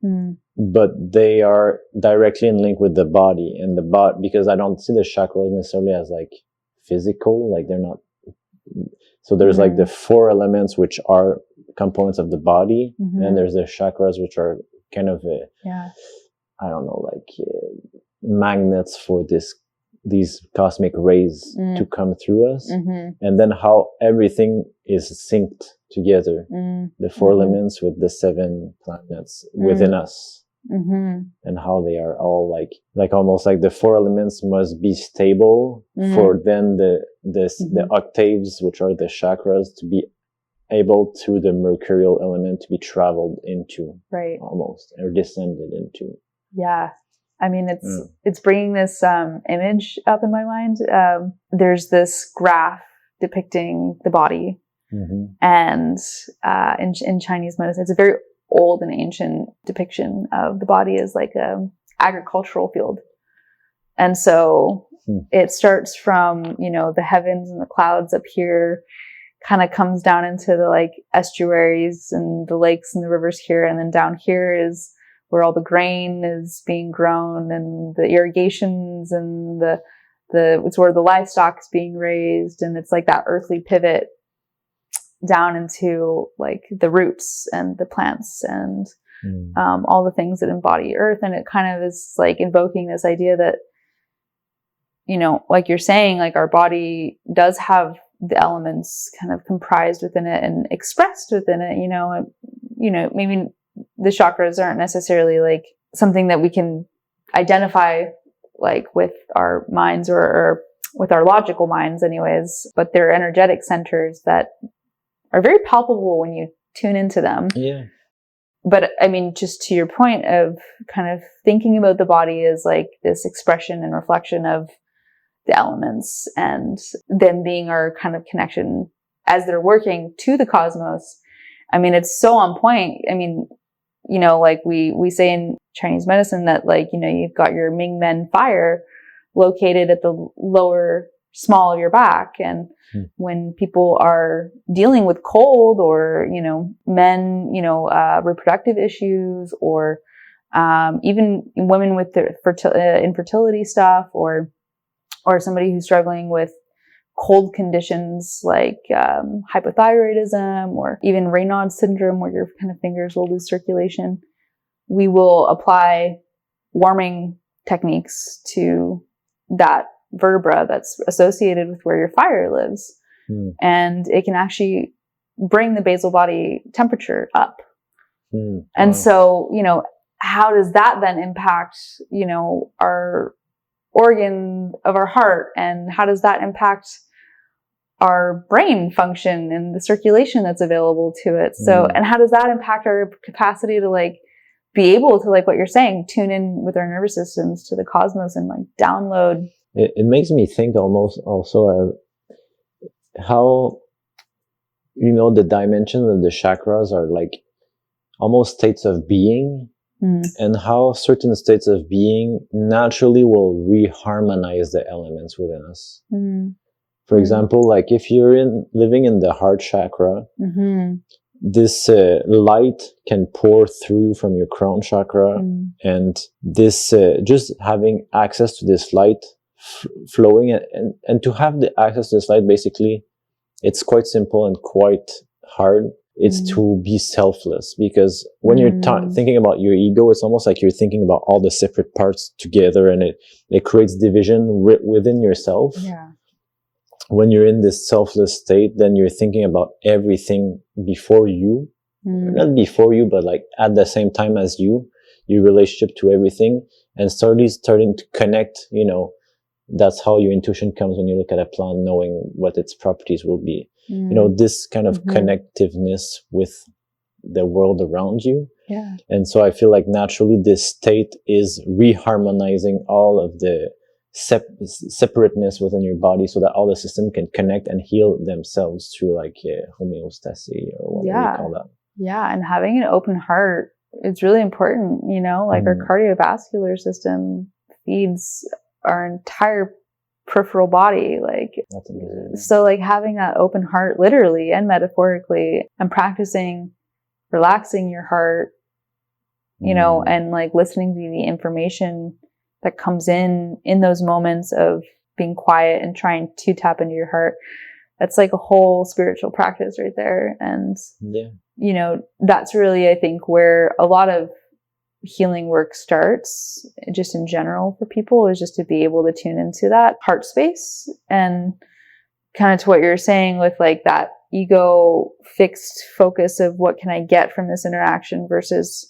but they are directly in link with the body and the body, because I don't see the chakras necessarily as like physical, like they're not. So there's like the 4 elements, which are components of the body, and there's the chakras, which are kind of I don't know, like magnets for these cosmic rays to come through us, and then how everything is synced together, the 4 elements with the 7 planets within us, and how they are all like almost like the 4 elements must be stable for then the octaves, which are the chakras, to be able to the mercurial element to be traveled into, right, almost, or descended into. Yeah. I mean, it's bringing this image up in my mind. There's this graph depicting the body, and in Chinese medicine, it's a very old and ancient depiction of the body as like a agricultural field, and so it starts from, you know, the heavens and the clouds up here, kind of comes down into the like estuaries and the lakes and the rivers here, and then down here is where all the grain is being grown and the irrigations and it's where the livestock is being raised. And it's like that earthly pivot down into like the roots and the plants and all the things that embody earth. And it kind of is like invoking this idea that, you know, like you're saying, like our body does have the elements kind of comprised within it and expressed within it, you know, maybe the chakras aren't necessarily like something that we can identify like with our minds or with our logical minds anyways, but they're energetic centers that are very palpable when you tune into them. Yeah. But I mean, just to your point of kind of thinking about the body as like this expression and reflection of the elements and them being our kind of connection as they're working to the cosmos. I mean, it's so on point. I mean, you know, like we say in Chinese medicine that like, you know, you've got your Ming Men fire located at the lower small of your back. And when people are dealing with cold or, you know, men, you know, reproductive issues or even women with their infertility stuff or somebody who's struggling with cold conditions like hypothyroidism or even Raynaud's syndrome where your kind of fingers will lose circulation, we will apply warming techniques to that vertebra that's associated with where your fire lives. And it can actually bring the basal body temperature up. And so, you know, how does that then impact, you know, our organ of our heart, and how does that impact our brain function and the circulation that's available to it? So, and how does that impact our capacity to like be able to, like what you're saying, tune in with our nervous systems to the cosmos and like download. It makes me think almost also how, you know, the dimensions of the chakras are like almost states of being. And how certain states of being naturally will reharmonize the elements within us. For example, like if you're living in the heart chakra, this light can pour through from your crown chakra, and this just having access to this light flowing and to have the access to this light, basically, it's quite simple and quite hard. It's to be selfless, because when you're thinking about your ego, it's almost like you're thinking about all the separate parts together, and it creates division within yourself. Yeah. When you're in this selfless state, then you're thinking about everything before you, not before you, but like at the same time as you, your relationship to everything, and starting to connect, you know. That's how your intuition comes when you look at a plant, knowing what its properties will be. You know, this kind of connectiveness with the world around you. Yeah. And so I feel like naturally this state is reharmonizing all of the separateness within your body, so that all the system can connect and heal themselves through like homeostasis or whatever you call that. Yeah, and having an open heart, it's really important, you know, like our cardiovascular system feeds our entire peripheral body, like, that's amazing. So like having that open heart literally and metaphorically, and practicing relaxing your heart, you know, and like listening to the information that comes in those moments of being quiet and trying to tap into your heart. That's like a whole spiritual practice right there. And, you know, that's really, I think, where a lot of healing work starts, just in general for people, is just to be able to tune into that heart space. And kind of to what you're saying with like that ego fixed focus of what can I get from this interaction versus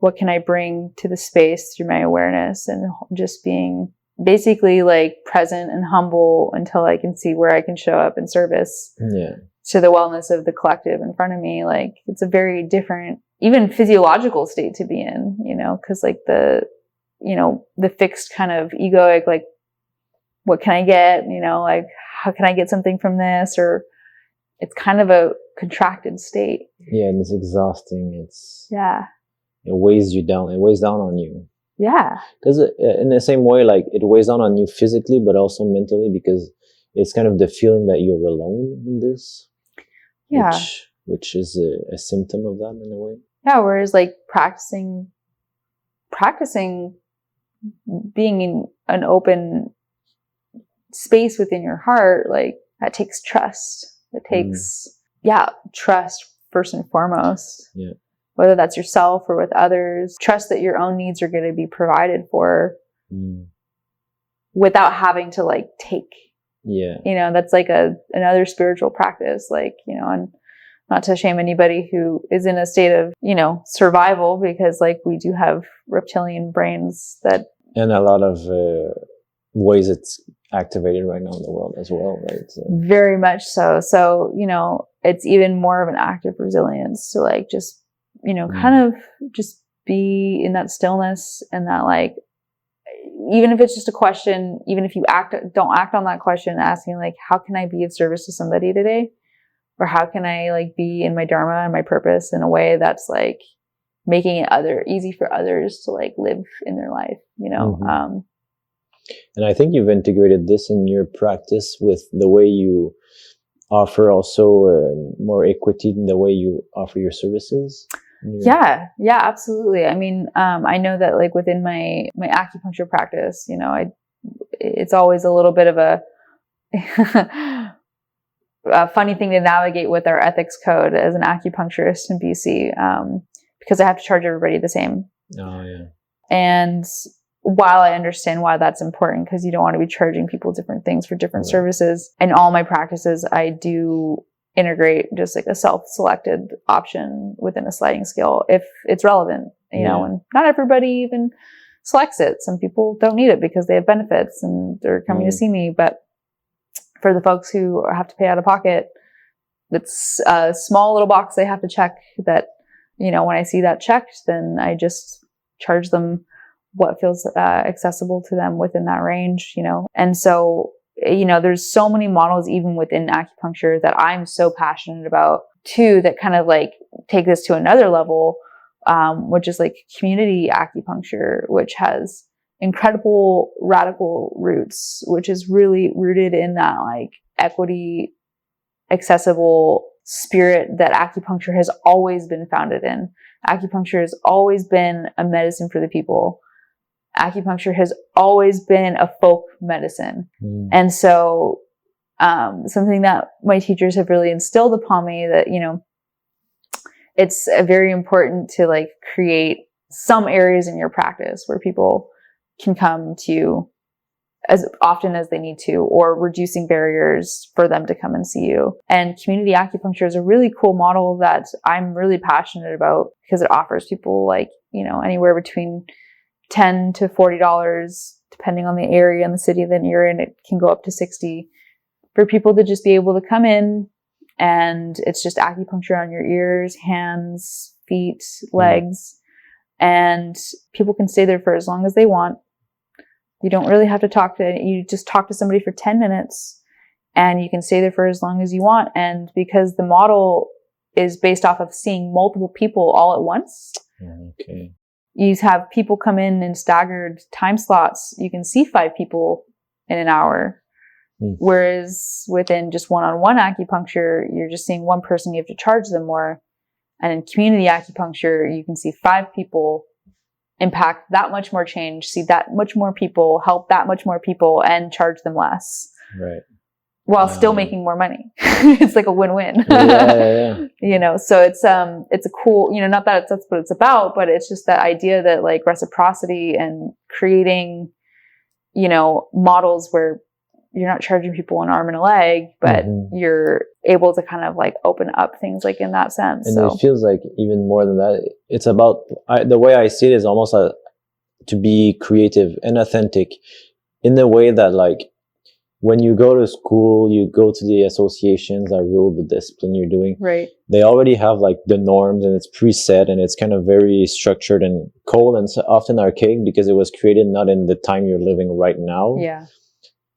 what can I bring to the space through my awareness, and just being basically like present and humble until I can see where I can show up in service to the wellness of the collective in front of me. Like, it's a very different, even physiological state to be in, you know, because like the fixed kind of egoic, like, what can I get? You know, like, how can I get something from this? Or it's kind of a contracted state. Yeah, and it's exhausting. It weighs you down. It weighs down on you. Yeah. Because in the same way, like, it weighs down on you physically, but also mentally, because it's kind of the feeling that you're alone in this. Yeah. Which is a symptom of that in a way. Yeah. Whereas like practicing being in an open space within your heart, like, that takes trust. It takes, trust first and foremost. Yeah. Whether that's yourself or with others, trust that your own needs are going to be provided for without having to like take. Yeah. You know, that's like another spiritual practice, like, you know, and not to shame anybody who is in a state of, you know, survival, because like we do have reptilian brains that. And a lot of ways it's activated right now in the world as well, right? So. Very much so. So, you know, it's even more of an act of resilience to like just, you know, kind of just be in that stillness, and that like, even if it's just a question, even if you don't act on that question, asking like, how can I be of service to somebody today? Or how can I like be in my dharma and my purpose in a way that's like making it easy for others to like live in their life, you know? And I think you've integrated this in your practice with the way you offer also more equity in the way you offer your services. Yeah, absolutely. I mean, I know that like within my acupuncture practice, you know, it's always a little bit of a funny thing to navigate with our ethics code as an acupuncturist in BC, because I have to charge everybody the same. Oh, yeah. And while I understand why that's important, because you don't want to be charging people different things for different services, in all my practices, I do integrate just like a self-selected option within a sliding scale if it's relevant, you know, and not everybody even selects it. Some people don't need it because they have benefits and they're coming to see me. But for the folks who have to pay out of pocket, it's a small little box they have to check that, you know, when I see that checked, then I just charge them what feels accessible to them within that range, you know. And so, you know, there's so many models even within acupuncture that I'm so passionate about too, that kind of like take this to another level, which is like community acupuncture, which has incredible radical roots, which is really rooted in that like equity, accessible spirit that acupuncture has always been founded in. Acupuncture has always been a medicine for the people. Acupuncture has always been a folk medicine. And so, something that my teachers have really instilled upon me, that, you know, it's very important to like create some areas in your practice where people can come to as often as they need to, or reducing barriers for them to come and see you. And community acupuncture is a really cool model that I'm really passionate about, because it offers people like, you know, anywhere between $10 to $40, depending on the area and the city that you're in. It can go up to $60 for people to just be able to come in, and it's just acupuncture on your ears, hands, feet, legs, and people can stay there for as long as they want. You don't really have to you just talk to somebody for 10 minutes and you can stay there for as long as you want. And because the model is based off of seeing multiple people all at once, okay, you have people come in staggered time slots. You can see 5 people in an hour. Whereas within just one-on-one acupuncture, you're just seeing one person, you have to charge them more. And in community acupuncture, you can see 5 people, impact that much more change, see that much more people, help that much more people, and charge them less. Right. While still making more money. It's like a win-win. Yeah. You know, so it's a cool, you know, not that that's what it's about, but it's just that idea that like reciprocity and creating, you know, models where you're not charging people an arm and a leg, but you're able to kind of like open up things like in that sense. And so it feels like even more than that, it's about, the way I see it is almost to be creative and authentic in the way that like when you go to school, you go to the associations that rule the discipline you're doing. Right. They already have like the norms and it's preset and it's kind of very structured and cold and so often archaic because it was created not in the time you're living right now. Yeah.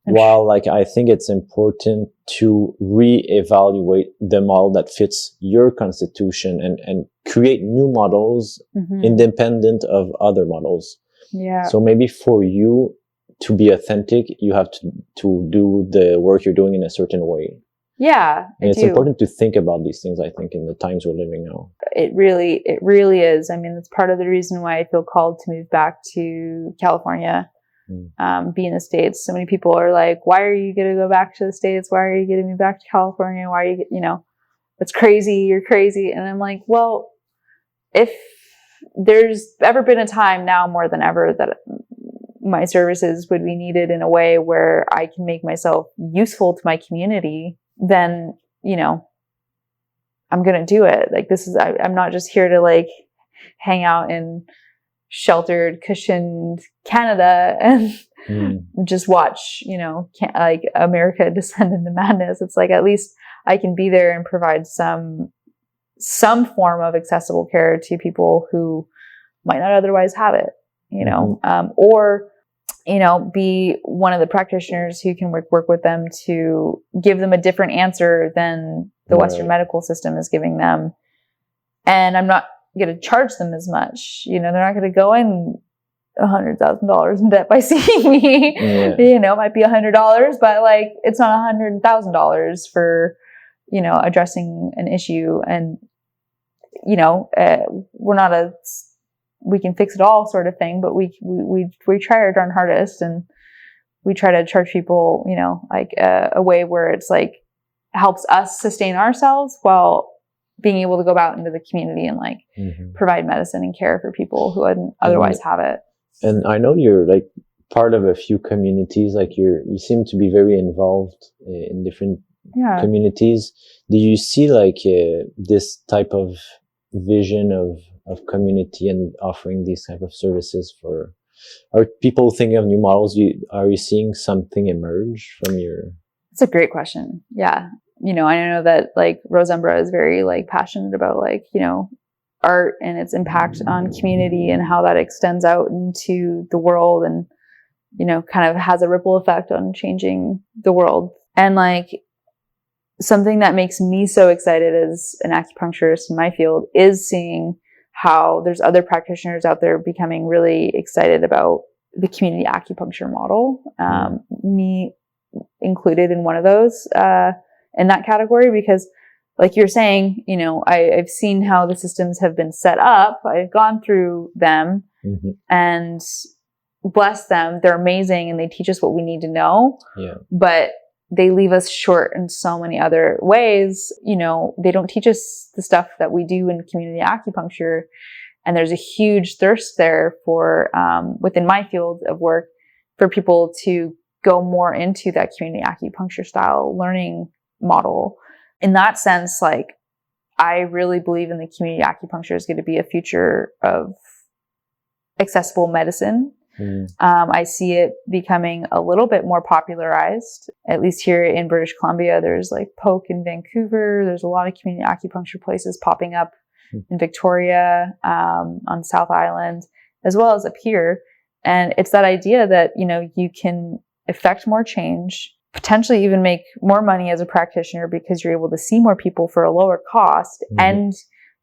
While like I think it's important to reevaluate the model that fits your constitution and create new models independent of other models. Yeah. So maybe for you to be authentic, you have to do the work you're doing in a certain way. Yeah. And it's important to think about these things, I think, in the times we're living now. It really is. I mean, it's part of the reason why I feel called to move back to California. Be in the States. So many people are like, why are you going to go back to the States? Why are you getting me back to California? Why are you, you know, it's crazy. You're crazy. And I'm like, well, if there's ever been a time now more than ever that my services would be needed in a way where I can make myself useful to my community, then, you know, I'm going to do it. Like I'm not just here to like hang out in sheltered, cushioned Canada and just watch, you know, like America descend into madness. It's like, at least I can be there and provide some form of accessible care to people who might not otherwise have it, you know, or, you know, be one of the practitioners who can work with them to give them a different answer than the Western medical system is giving them. And I'm not going to charge them as much. You know, they're not going to go in $100,000 in debt by seeing me. You know, it might be $100, but like it's not $100,000 for, you know, addressing an issue. And, you know, we're not we can fix it all sort of thing, but we try our darn hardest and we try to charge people, you know, like a way where it's like helps us sustain ourselves while being able to go out into the community and like provide medicine and care for people who wouldn't otherwise have it. And I know you're like part of a few communities, like you seem to be very involved in different communities. Do you see like this type of vision of community and offering these type of services are people thinking of new models? Are you seeing something emerge from your? It's a great question. Yeah. You know, I know that like Rose Umbra is very like passionate about like, you know, art and its impact on community and how that extends out into the world and, you know, kind of has a ripple effect on changing the world. And like something that makes me so excited as an acupuncturist in my field is seeing how there's other practitioners out there becoming really excited about the community acupuncture model. Me included in one of those, in that category, because like you're saying, you know, I've seen how the systems have been set up. I've gone through them and bless them. They're amazing and they teach us what we need to know. Yeah. But they leave us short in so many other ways. You know, they don't teach us the stuff that we do in community acupuncture. And there's a huge thirst there for, within my field of work, for people to go more into that community acupuncture style learning model. In that sense, like, I really believe in the community acupuncture is going to be a future of accessible medicine. I see it becoming a little bit more popularized, at least here in British Columbia. There's like Poke in Vancouver. There's a lot of community acupuncture places popping up in Victoria, on South Island, as well as up here. And it's that idea that, you know, you can affect more change, potentially even make more money as a practitioner because you're able to see more people for a lower cost and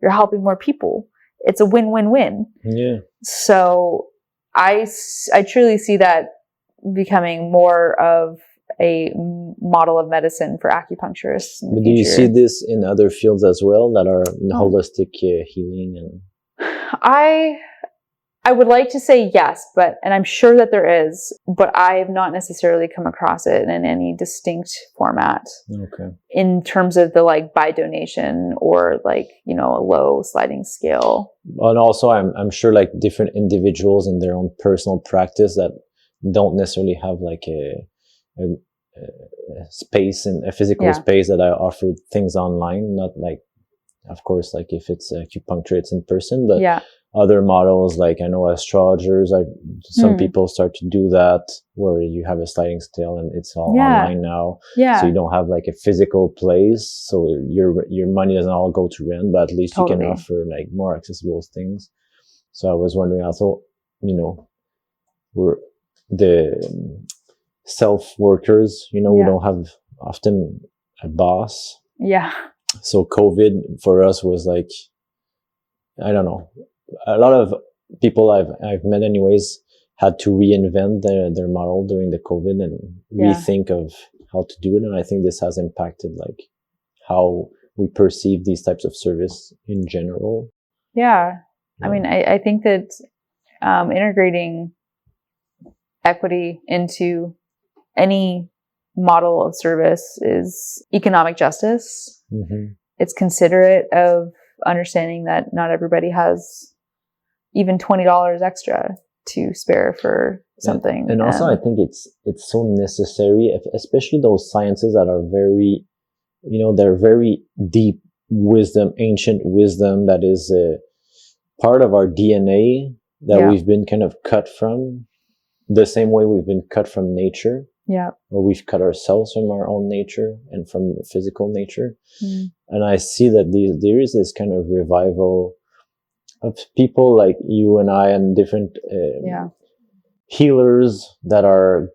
you're helping more people. It's a win-win-win. Yeah. So I truly see that becoming more of a model of medicine for acupuncturists. But do you see this in other fields as well that are holistic healing? And I would like to say yes, and I'm sure that there is, but I have not necessarily come across it in any distinct format. Okay. In terms of the like by donation or like, you know, a low sliding scale. And also I'm sure like different individuals in their own personal practice that don't necessarily have like a space and a physical space that I offer things online, not like, of course, like if it's acupuncture, it's in person, but other models, like I know astrologers, some people start to do that where you have a sliding scale and it's all online now. So you don't have like a physical place. So your money doesn't all go to rent, but at least you can offer like more accessible things. So I was wondering also, you know, we're the self-workers, you know, we don't have often a boss. Yeah. So COVID for us was like, I don't know, a lot of people I've met anyways had to reinvent their model during the COVID and rethink of how to do it. And I think this has impacted like how we perceive these types of service in general. Yeah. I mean, I think that integrating equity into any model of service is economic justice. It's considerate of understanding that not everybody has even $20 extra to spare for something. And also I think it's so necessary, especially those sciences that are very, you know, they're very deep wisdom, ancient wisdom that is a part of our DNA that we've been kind of cut from, the same way we've been cut from nature. Yeah. Or we've cut ourselves from our own nature and from the physical nature. And I see that there is this kind of revival of people like you and I and different healers that are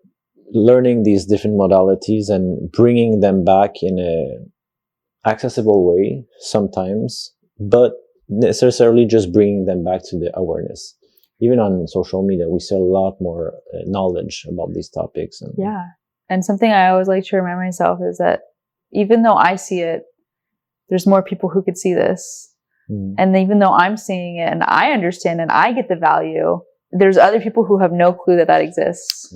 learning these different modalities and bringing them back in a accessible way sometimes, but necessarily just bringing them back to the awareness. Even on social media, we see a lot more knowledge about these topics. And something I always like to remind myself is that even though I see it, there's more people who could see this. And even though I'm seeing it and I understand and I get the value, there's other people who have no clue that exists.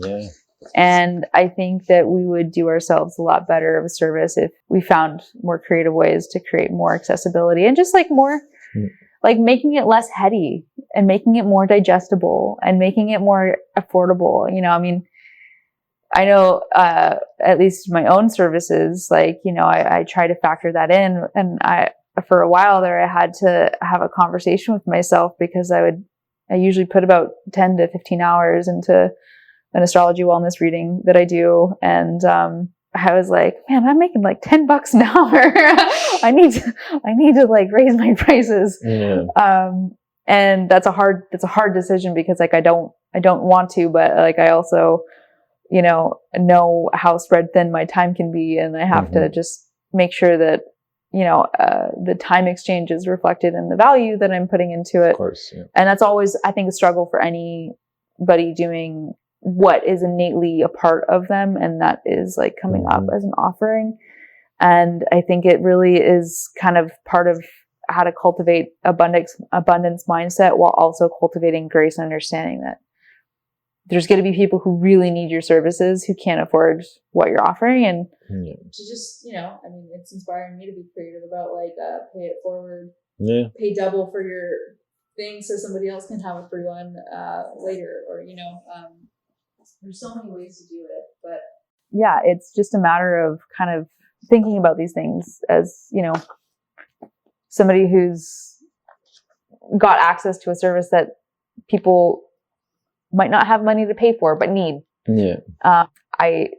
And I think that we would do ourselves a lot better of a service if we found more creative ways to create more accessibility and just like more like making it less heady and making it more digestible and making it more affordable. You know, I mean, I know, at least my own services, like, you know, I try to factor that in. And for a while there, I had to have a conversation with myself because I usually put about 10 to 15 hours into an astrology wellness reading that I do. And, I was like, man, I'm making like $10 an hour. I need to like raise my prices. And that's a hard decision because like, I don't want to, but like, I also, you know how spread thin my time can be. And I have to just make sure that, you know, the time exchange is reflected in the value that I'm putting into it. Of course. Yeah. And that's always, I think, a struggle for anybody doing what is innately a part of them. And that is like coming up as an offering. And I think it really is kind of part of how to cultivate abundance mindset while also cultivating grace and understanding that there's going to be people who really need your services who can't afford what you're offering. And to just, you know, I mean, it's inspiring me to be creative about like, pay it forward, pay double for your thing so somebody else can have a free one, later, or, you know, there's so many ways to do it, but yeah, it's just a matter of kind of thinking about these things as, you know, somebody who's got access to a service that people might not have money to pay for, but need. I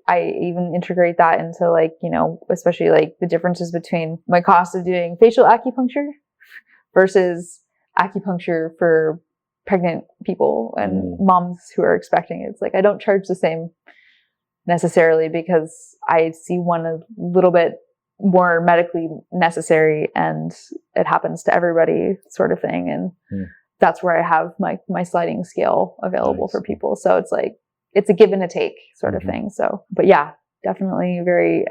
even integrate that into like, you know, especially like the differences between my cost of doing facial acupuncture versus acupuncture for pregnant people and moms who are expecting. It's like, I don't charge the same necessarily because I see one a little bit more medically necessary and it happens to everybody sort of thing. And that's where I have my sliding scale available for people. So it's like, it's a give and a take sort of thing. So, but yeah, definitely very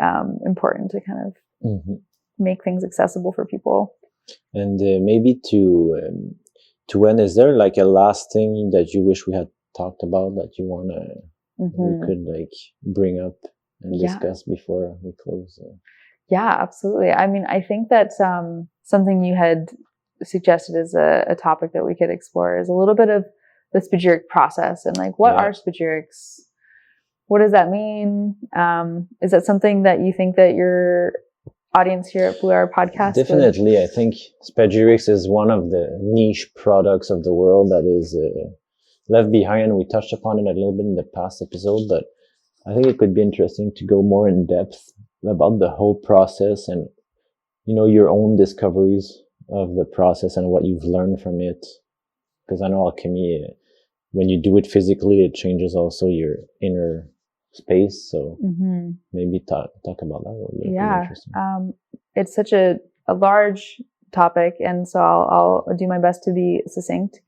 important to kind of make things accessible for people. And maybe to end, is there like a last thing that you wish we had talked about that you want to, we could like bring up and discuss before we close? Yeah, absolutely. I mean, I think that something you had suggested as a topic that we could explore is a little bit of the Spagyric process and like, what are Spagyrics? What does that mean? Is that something that you think that your audience here at Blue Hour Podcast? Definitely. I think Spagyrics is one of the niche products of the world that is left behind. We touched upon it a little bit in the past episode, but I think it could be interesting to go more in depth about the whole process and, you know, your own discoveries of the process and what you've learned from it. Because I know alchemy, when you do it physically, it changes also your inner space. So maybe talk about that a little bit. Yeah. It's such a large topic, and so I'll do my best to be succinct.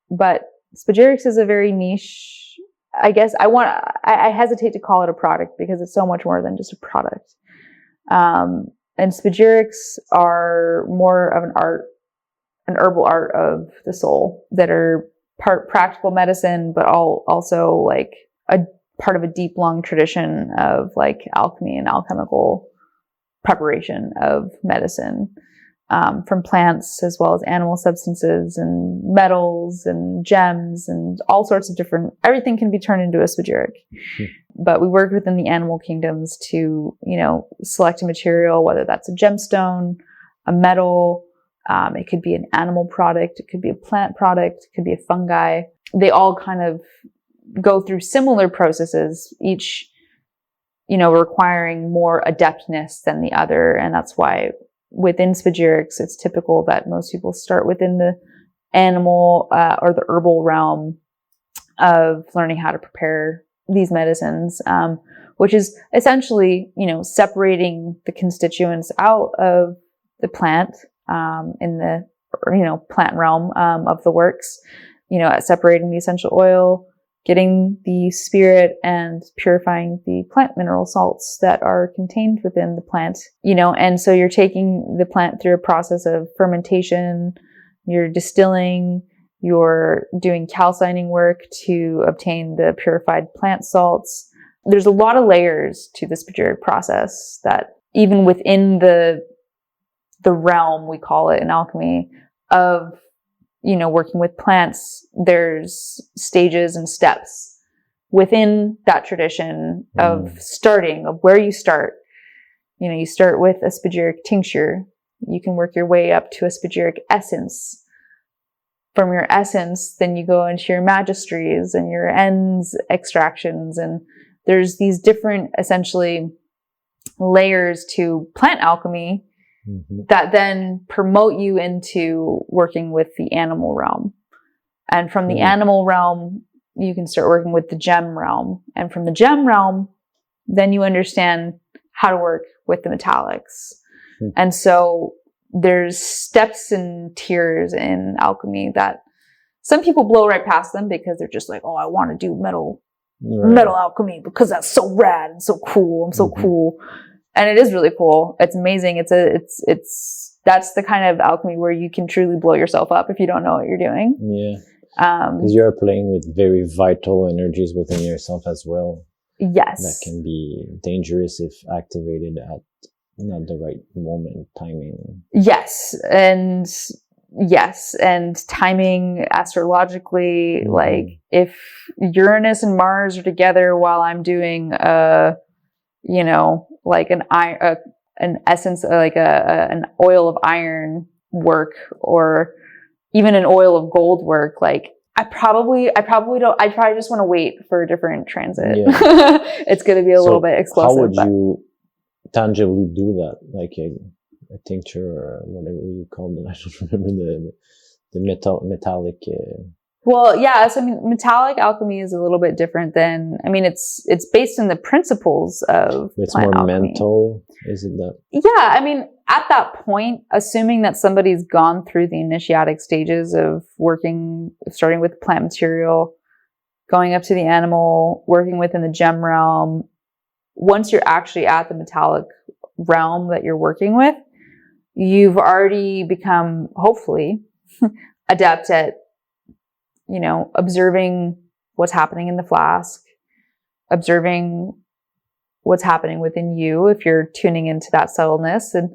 But Spagyrics is a very niche, I guess. I hesitate to call it a product because it's so much more than just a product. And Spagyrics are more of an herbal art of the soul that are part practical medicine, but also like a part of a deep, long tradition of like alchemy and alchemical preparation of medicine, from plants as well as animal substances and metals and gems and all sorts of different, everything can be turned into a Spagyric. But we work within the animal kingdoms to, you know, select a material, whether that's a gemstone, a metal, it could be an animal product, it could be a plant product, it could be a fungi. They all kind of go through similar processes, each, you know, requiring more adeptness than the other. And that's why within Spagyrics, it's typical that most people start within the animal or the herbal realm of learning how to prepare these medicines, which is essentially, you know, separating the constituents out of the plant in the, you know, plant realm of the works, you know, at separating the essential oil, getting the spirit, and purifying the plant mineral salts that are contained within the plant, you know. And so you're taking the plant through a process of fermentation, you're distilling, you're doing calcining work to obtain the purified plant salts. There's a lot of layers to the Spagyric process that even within the realm, we call it in alchemy, of, you know, working with plants, there's stages and steps within that tradition of starting, of where you start. You know, you start with a Spagyric tincture. You can work your way up to a Spagyric essence. From your essence, then you go into your magistries and your ends extractions. And there's these different, essentially, layers to plant alchemy that then promote you into working with the animal realm. And from the animal realm, you can start working with the gem realm. And from the gem realm, then you understand how to work with the metallics. And so there's steps and tiers in alchemy that some people blow right past them because they're just like, oh, I want to do metal alchemy because that's so rad and so cool. I'm so cool. And it is really cool. It's amazing. That's the kind of alchemy where you can truly blow yourself up if you don't know what you're doing. Yeah. Because you're playing with very vital energies within yourself as well. Yes. That can be dangerous if activated at not the right moment, timing. Yes. And timing astrologically, like if Uranus and Mars are together while I'm doing you know, like an essence, like an oil of iron work, or even an oil of gold work, like I probably just want to wait for a different transit. Yeah. It's going to be a little bit explosive. How would you tangibly do that? Like a tincture or whatever you call it. I don't remember the metallic Well, yeah. So I mean, metallic alchemy is a little bit different than. I mean, it's based in the principles of. It's plant more alchemy. mental, isn't that? Yeah, I mean, at that point, assuming that somebody's gone through the initiatic stages of starting with plant material, going up to the animal, working within the gem realm. Once you're actually at the metallic realm that you're working with, you've already become, hopefully, adept at, observing what's happening in the flask, observing what's happening within you if you're tuning into that subtleness. And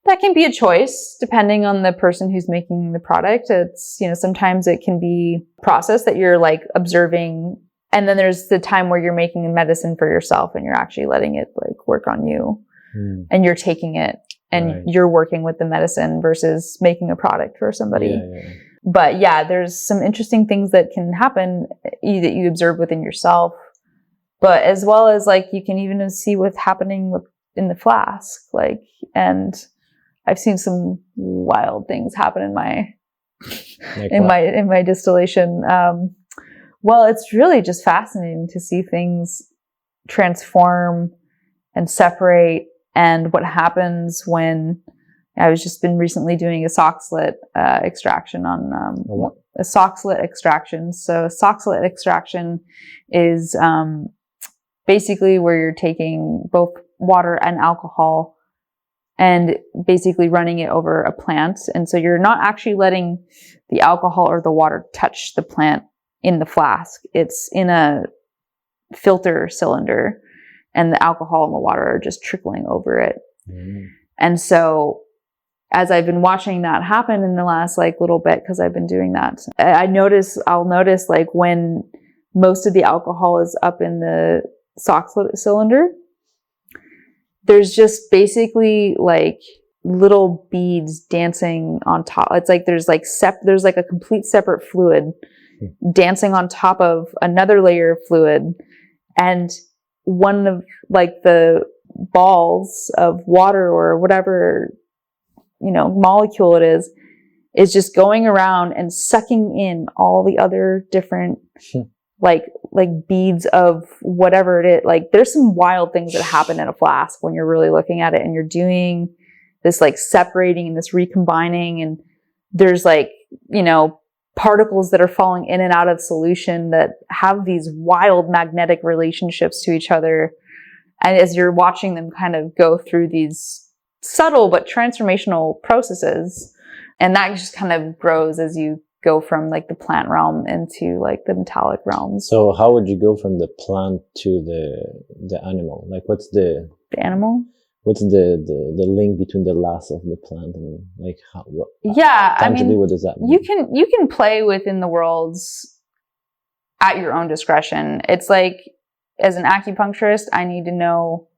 that can be a choice depending on the person who's making the product. It's, sometimes it can be a process that you're like observing. And then there's the time where you're making medicine for yourself and you're actually letting it like work on you and you're taking it and you're working with the medicine versus making a product for somebody. Yeah. But yeah, there's some interesting things that can happen that you observe within yourself, but as well as like, you can even see what's happening in the flask. Like, and I've seen some wild things happen in my, in my distillation. Well, it's really just fascinating to see things transform and separate, and what happens when I was just been recently doing a soxhlet extraction on a soxhlet extraction. So soxhlet extraction is basically where you're taking both water and alcohol and basically running it over a plant. And so you're not actually letting the alcohol or the water touch the plant in the flask. It's in a filter cylinder, and the alcohol and the water are just trickling over it. And so as I've been watching that happen in the last like little bit, because I've been doing that, I'll notice like when most of the alcohol is up in the soxhlet cylinder, there's just basically like little beads dancing on top. It's like there's like a complete separate fluid dancing on top of another layer of fluid, and one of like the balls of water or whatever molecule it is just going around and sucking in all the other different like beads of whatever it is. Like there's some wild things that happen in a flask when you're really looking at it, and you're doing this like separating and this recombining, and there's like particles that are falling in and out of solution that have these wild magnetic relationships to each other. And as you're watching them kind of go through these subtle but transformational processes, and that just kind of grows as you go from like the plant realm into like the metallic realms. So how would you go from the plant to the animal? Like what's the animal? What's the link between the last of the plant and like what does that mean? You can play within the worlds at your own discretion. It's like, as an acupuncturist, I need to know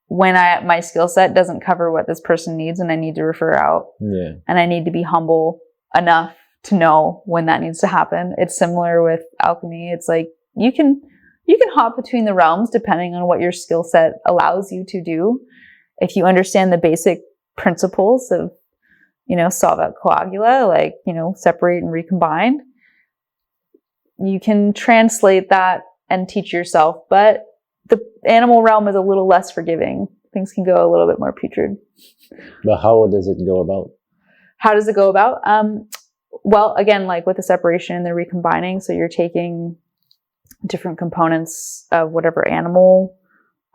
when my skill set doesn't cover what this person needs, and I need to refer out. Yeah. And I need to be humble enough to know when that needs to happen. It's similar with alchemy. It's like you can hop between the realms depending on what your skill set allows you to do. If you understand the basic principles of, solvent coagula, like, separate and recombine, you can translate that and teach yourself. But the animal realm is a little less forgiving. Things can go a little bit more putrid. But how does it go about? How does it go about? Well, again, like with the separation and the recombining, so you're taking different components of whatever animal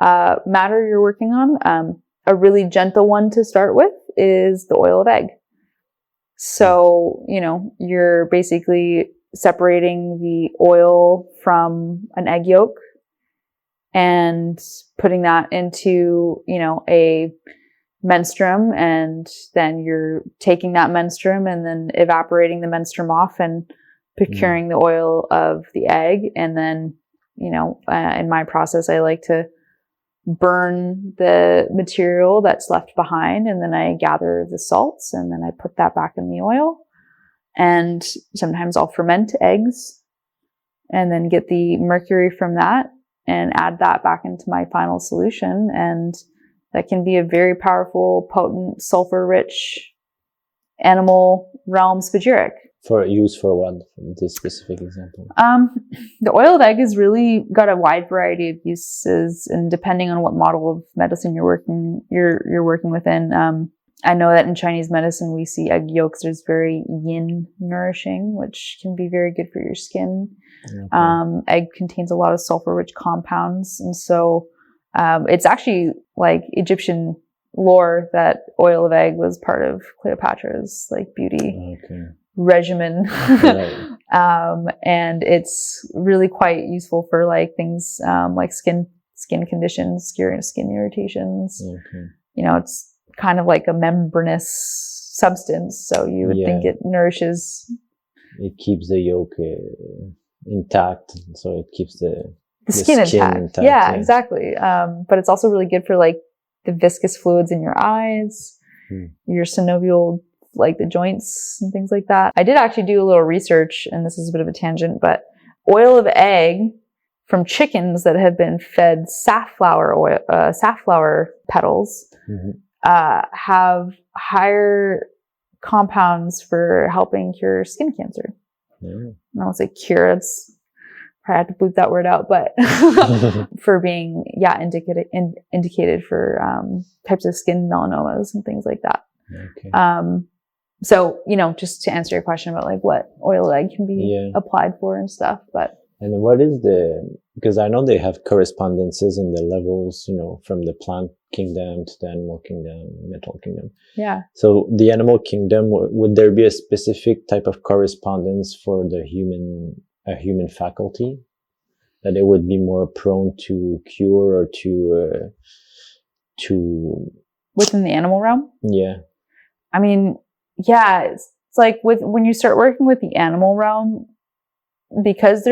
matter you're working on. A really gentle one to start with is the oil of egg. So, you're basically separating the oil from an egg yolk and putting that into, a menstruum, and then you're taking that menstruum and then evaporating the menstruum off and procuring the oil of the egg. And then, in my process, I like to burn the material that's left behind, and then I gather the salts, and then I put that back in the oil. And sometimes I'll ferment eggs and then get the mercury from that and add that back into my final solution. And that can be a very powerful, potent, sulfur-rich animal realm spagyric. For use for what? This specific example. The oil of egg has really got a wide variety of uses, and depending on what model of medicine you're working within. I know that in Chinese medicine we see egg yolks as very yin nourishing, which can be very good for your skin. Okay. Egg contains a lot of sulfur-rich compounds, and so it's actually like Egyptian lore that oil of egg was part of Cleopatra's like beauty regimen. Right. And it's really quite useful for like things like skin conditions, skin irritations. Okay. You know, it's kind of like a membranous substance, so you would think it nourishes. It keeps the yolk intact, so it keeps the skin intact. Yeah, exactly. But it's also really good for like the viscous fluids in your eyes, your synovial, like the joints and things like that. I did actually do a little research, and this is a bit of a tangent, but oil of egg from chickens that have been fed safflower petals have higher compounds for helping cure skin cancer. I don't say cure, it's probably have to bleep that word out, but for being indicated for types of skin melanomas and things like that. Okay. So, you know, just to answer your question about like what oil of egg can be applied for and stuff, but. And what is because I know they have correspondences in the levels, you know, from the plant kingdom to the animal kingdom, metal kingdom. Yeah. So the animal kingdom, would there be a specific type of correspondence for the human faculty that it would be more prone to cure or to within the animal realm? Yeah. I mean, yeah, it's like when you start working with the animal realm, because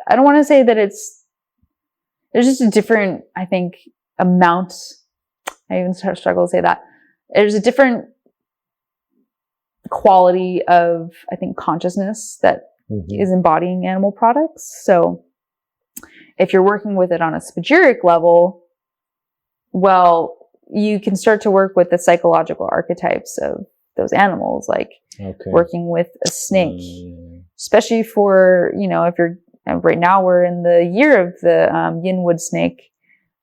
I don't want to say that there's just a different, I think, amount. I even struggle to say that. There's a different quality of, I think, consciousness that is embodying animal products. So if you're working with it on a spagyric level, well, you can start to work with the psychological archetypes of those animals, like working with a snake, especially for, you know, if you're right now we're in the year of the yin wood snake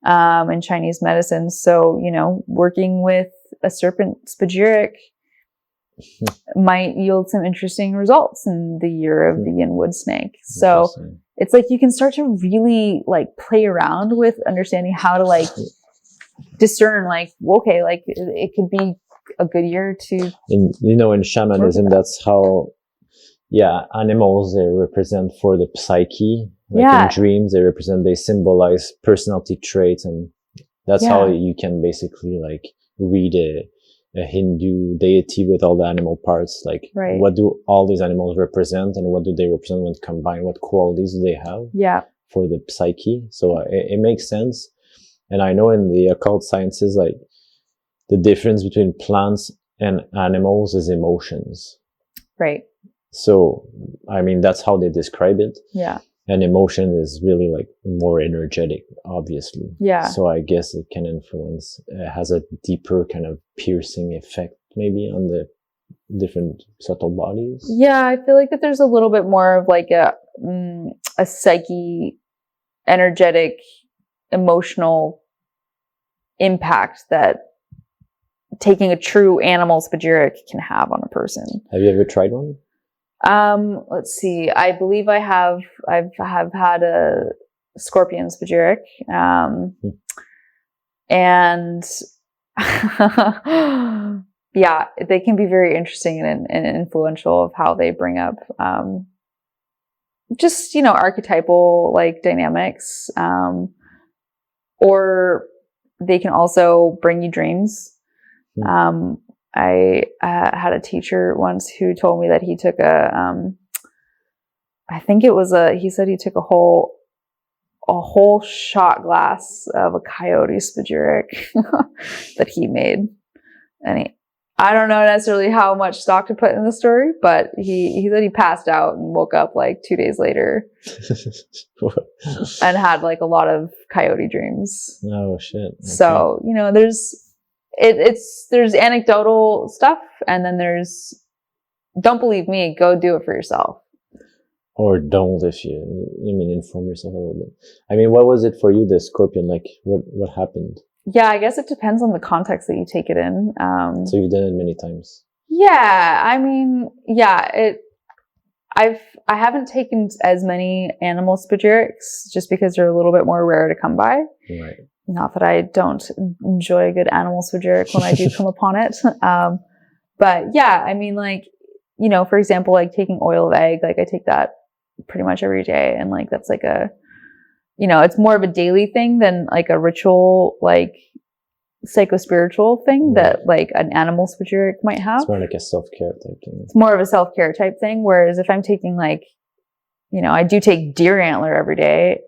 in Chinese medicine. So, you know, working with a serpent spagyric might yield some interesting results in the year of the yin wood snake. So it's like you can start to really like play around with understanding how to like discern, like, okay, like it could be a good year to. And you know, in shamanism, that's how, animals, they represent for the psyche. Like in dreams, they symbolize personality traits, and that's how you can basically like read a Hindu deity with all the animal parts. Like, what do all these animals represent, and what do they represent when combined? What qualities do they have for the psyche? So it makes sense. And I know in the occult sciences, like the difference between plants and animals is emotions. Right. So, I mean, that's how they describe it. Yeah. And emotion is really like more energetic, obviously. Yeah. So I guess it can influence, has a deeper kind of piercing effect maybe on the different subtle bodies. Yeah, I feel like that there's a little bit more of like a psyche, energetic, emotional impact that taking a true animal spagyric can have on a person. Have you ever tried one? Let's see. I believe I have. I've had a scorpion spagyric, and they can be very interesting and influential of how they bring up just, you know, archetypal like dynamics, or they can also bring you dreams. I had a teacher once who told me that he took he said he took a whole shot glass of a coyote spagyric that he made. And I don't know necessarily how much stock to put in the story, but he said he passed out and woke up like 2 days later and had like a lot of coyote dreams. Oh shit. Okay. So, you know, there's anecdotal stuff, and then there's don't believe me, go do it for yourself. Or don't, if inform yourself a little bit. I mean, what was it for you, the Scorpion? Like, what happened? Yeah, I guess it depends on the context that you take it in. So you've done it many times. Yeah, I mean, yeah, I haven't taken as many animal spagyrics just because they're a little bit more rare to come by. Right. Not that I don't enjoy a good animal spagyric when I do come upon it. But yeah, I mean, like, you know, for example, like taking oil of egg, like I take that pretty much every day. And like, that's like it's more of a daily thing than like a ritual, like psycho-spiritual thing that like an animal spagyric might have. It's more like a self-care type thing. It's more of a self-care type thing. Whereas if I'm taking like, I do take deer antler every day,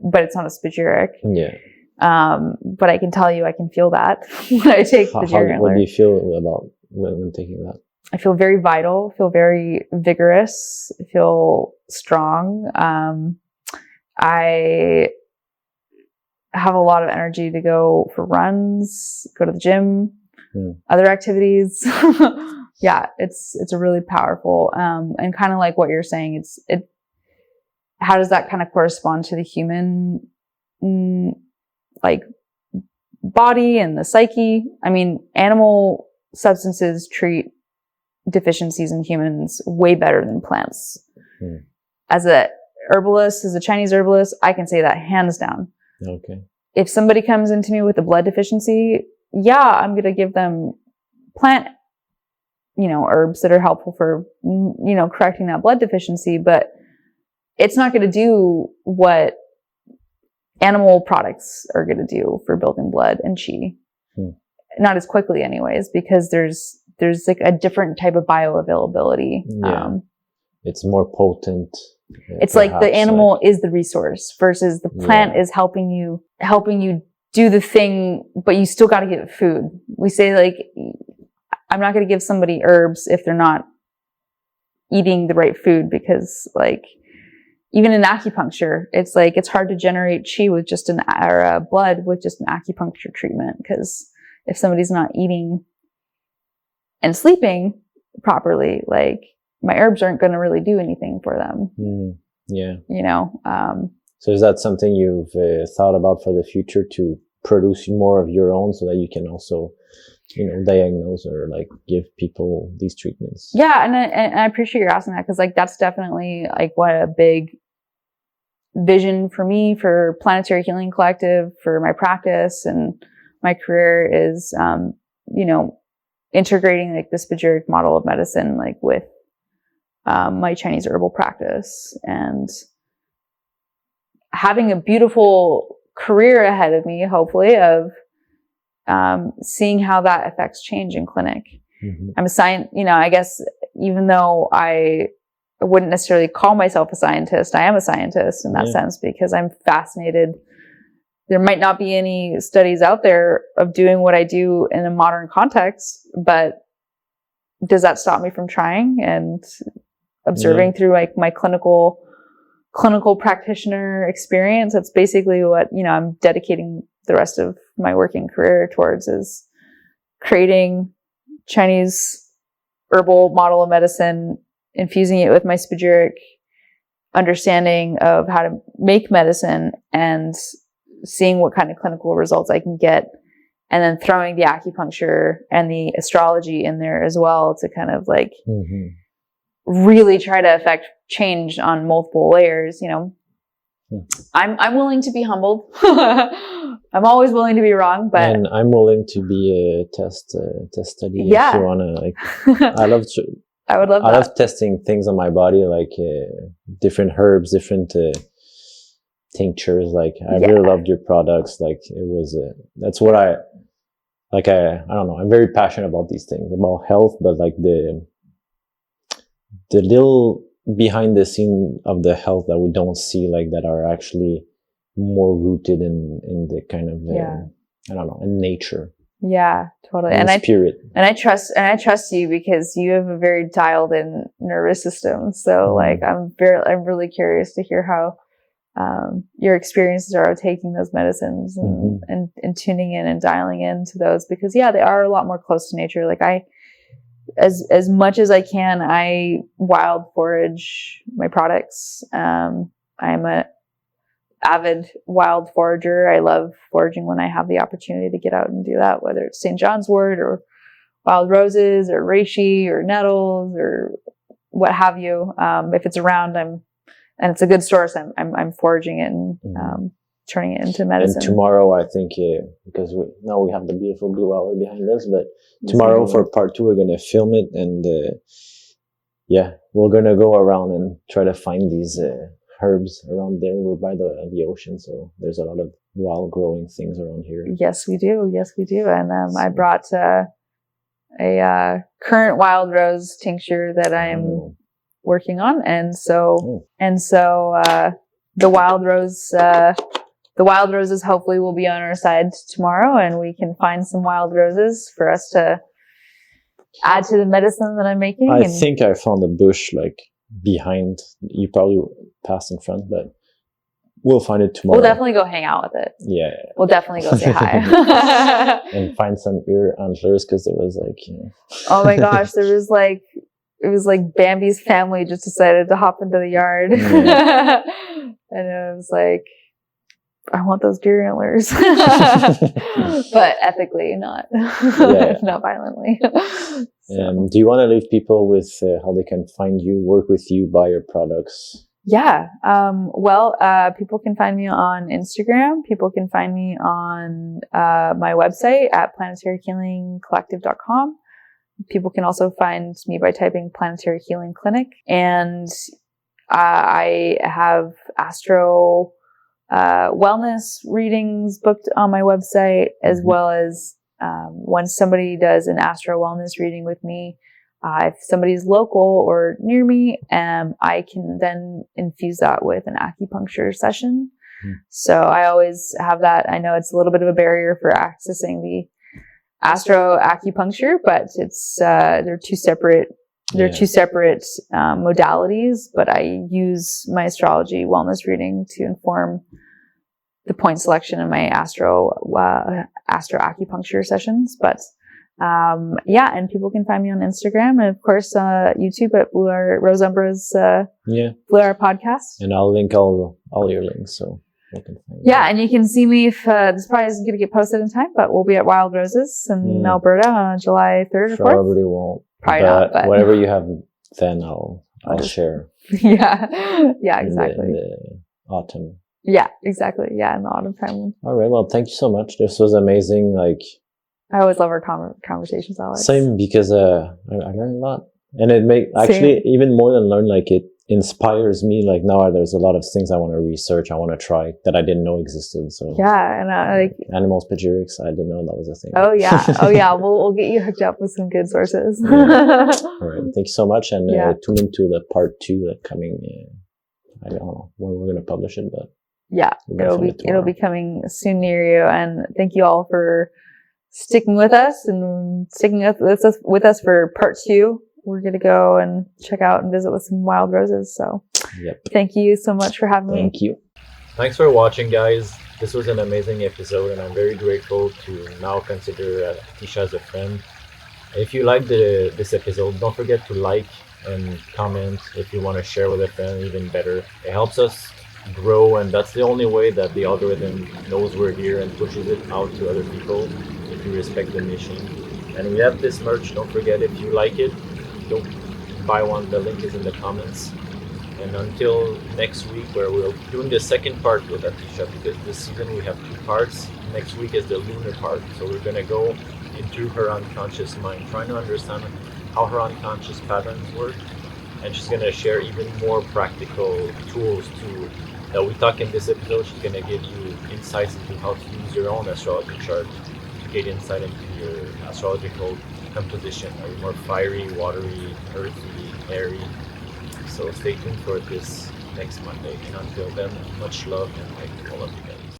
but it's not a spagyric. Yeah. But I can tell you, I can feel that when I take the deer antler. What do you feel about when taking that? I feel very vital, feel very vigorous, feel strong. I have a lot of energy to go for runs, go to the gym, other activities. Yeah, it's a really powerful, and kind of like what you're saying, how does that kind of correspond to the human, like body and the psyche? I mean, animal substances treat deficiencies in humans way better than plants. As a herbalist, as a Chinese herbalist, I can say that hands down. Okay. If somebody comes into me with a blood deficiency, yeah, I'm going to give them plant, herbs that are helpful for, correcting that blood deficiency, but it's not going to do what animal products are going to do for building blood and qi. Not as quickly anyways, because there's like a different type of bioavailability. Yeah. It's more potent. It's perhaps, like the animal is the resource versus the plant is helping you do the thing, but you still got to give it food. We say like, I'm not going to give somebody herbs if they're not eating the right food, because like, even in acupuncture, it's like, it's hard to generate qi with just blood with just an acupuncture treatment. Because if somebody's not eating and sleeping properly, like my herbs aren't going to really do anything for them. Yeah. So is that something you've thought about for the future, to produce more of your own so that you can also, diagnose or like give people these treatments? Yeah. And I appreciate you asking that, because like, that's definitely like what a big vision for me, for Planetary Healing Collective, for my practice and my career is, integrating like the spagyric model of medicine, like with my Chinese herbal practice, and having a beautiful career ahead of me, hopefully, of seeing how that affects change in clinic. I'm I guess, even though I wouldn't necessarily call myself a scientist, I am a scientist in that sense, because I'm fascinated. There might not be any studies out there of doing what I do in a modern context, but does that stop me from trying and observing through like my clinical practitioner experience? That's basically what, I'm dedicating the rest of my working career towards, is creating Chinese herbal model of medicine, infusing it with my spagyric understanding of how to make medicine, and seeing what kind of clinical results I can get, and then throwing the acupuncture and the astrology in there as well, to kind of like really try to affect change on multiple layers. I'm willing to be humbled. I'm always willing to be wrong, but and I'm willing to be a test study. Yeah. If you wanna, like, I would love that. I love testing things on my body, like different herbs, different tinctures. Like, I really loved your products. Like, it was that's what I don't know. I'm very passionate about these things, about health, but like the little behind the scene of the health that we don't see, like, that are actually more rooted in the kind of I don't know, in nature. Yeah, totally. And spirit. I trust you, because you have a very dialed in nervous system. So like, I'm really curious to hear how your experiences are of taking those medicines and tuning in and dialing into those, because they are a lot more close to nature. Like as much as I can, I wild forage my products. I'm a avid wild forager. I love foraging when I have the opportunity to get out and do that, whether it's St. John's wort or wild roses or reishi or nettles or what have you. If it's around, and it's a good source, I'm foraging it and turning it into medicine. And tomorrow, I think, because now we have the beautiful blue hour behind us, but tomorrow for part 2, we're going to film it, and we're going to go around and try to find these herbs around there. We're by the ocean, so there's a lot of wild growing things around here. Yes, we do. And I brought a current wild rose tincture that I'm working on, and so the wild roses hopefully will be on our side tomorrow, and we can find some wild roses for us to add to the medicine that I'm making. I think I found a bush like behind. You probably passed in front, but we'll find it tomorrow. We'll definitely go hang out with it. Yeah. We'll definitely go say hi. And find some ear antlers, because it was like, Oh my gosh, it was like Bambi's family just decided to hop into the yard. Yeah. And it was like, I want those deer antlers. But ethically, not not violently. Do you want to leave people with how they can find you, work with you, buy your products? Yeah. People can find me on Instagram. People can find me on my website at planetaryhealingcollective.com. People can also find me by typing Planetary Healing Clinic. And I have astro wellness readings booked on my website, as well as when somebody does an astro wellness reading with me, if somebody's local or near me, I can then infuse that with an acupuncture session. So I always have that. I know it's a little bit of a barrier for accessing the astro acupuncture, but it's they're two separate modalities, but I use my astrology wellness reading to inform the point selection in my astro acupuncture sessions. But and people can find me on Instagram and of course YouTube at Blue Hour Rose Umbra's Blue Hour podcast. And I'll link all your links, so you can find and you can see me if this probably isn't going to get posted in time, but we'll be at Wild Roses in Alberta on July 3rd or 4th. Probably won't. Probably not, but whatever you have, then I'll share. Yeah, exactly. In the autumn. Yeah, exactly. Yeah, in the autumn time. All right. Well, thank you so much. This was amazing. Like, I always love our conversations, Alex. Same, because I learned a lot, and it actually even more than learn. Like, it inspires me. Like, now there's a lot of things I want to research. I want to try that I didn't know existed. So and like animal spagyrics, I didn't know that was a thing. Oh yeah. We'll get you hooked up with some good sources. All right. Thank you so much, and tune into the part 2 that coming. I don't know when we're going to publish it, but it'll be coming soon near you. And thank you all for sticking with us and sticking with us for part 2. We're going to go and check out and visit with some wild roses. So thank you so much for having me. Thank you. Thanks for watching, guys. This was an amazing episode, and I'm very grateful to now consider Atisa as a friend. If you liked this episode, don't forget to like and comment. If you want to share with a friend, even better. It helps us grow, and that's the only way that the algorithm knows we're here and pushes it out to other people, if you respect the mission. And we have this merch. Don't forget, if you like it, go buy one. The link is in the comments. And until next week, where we're doing the second part with Atisa, because this season we have 2 parts. Next week is the lunar part, so we're going to go into her unconscious mind, trying to understand how her unconscious patterns work. And she's going to share even more practical tools too that we talk in this episode. She's going to give you insights into how to use your own astrology chart to get insight into your astrological composition. Are you more fiery, watery, earthy, airy? So stay tuned for this next Monday. And until then, much love and light to all of you guys.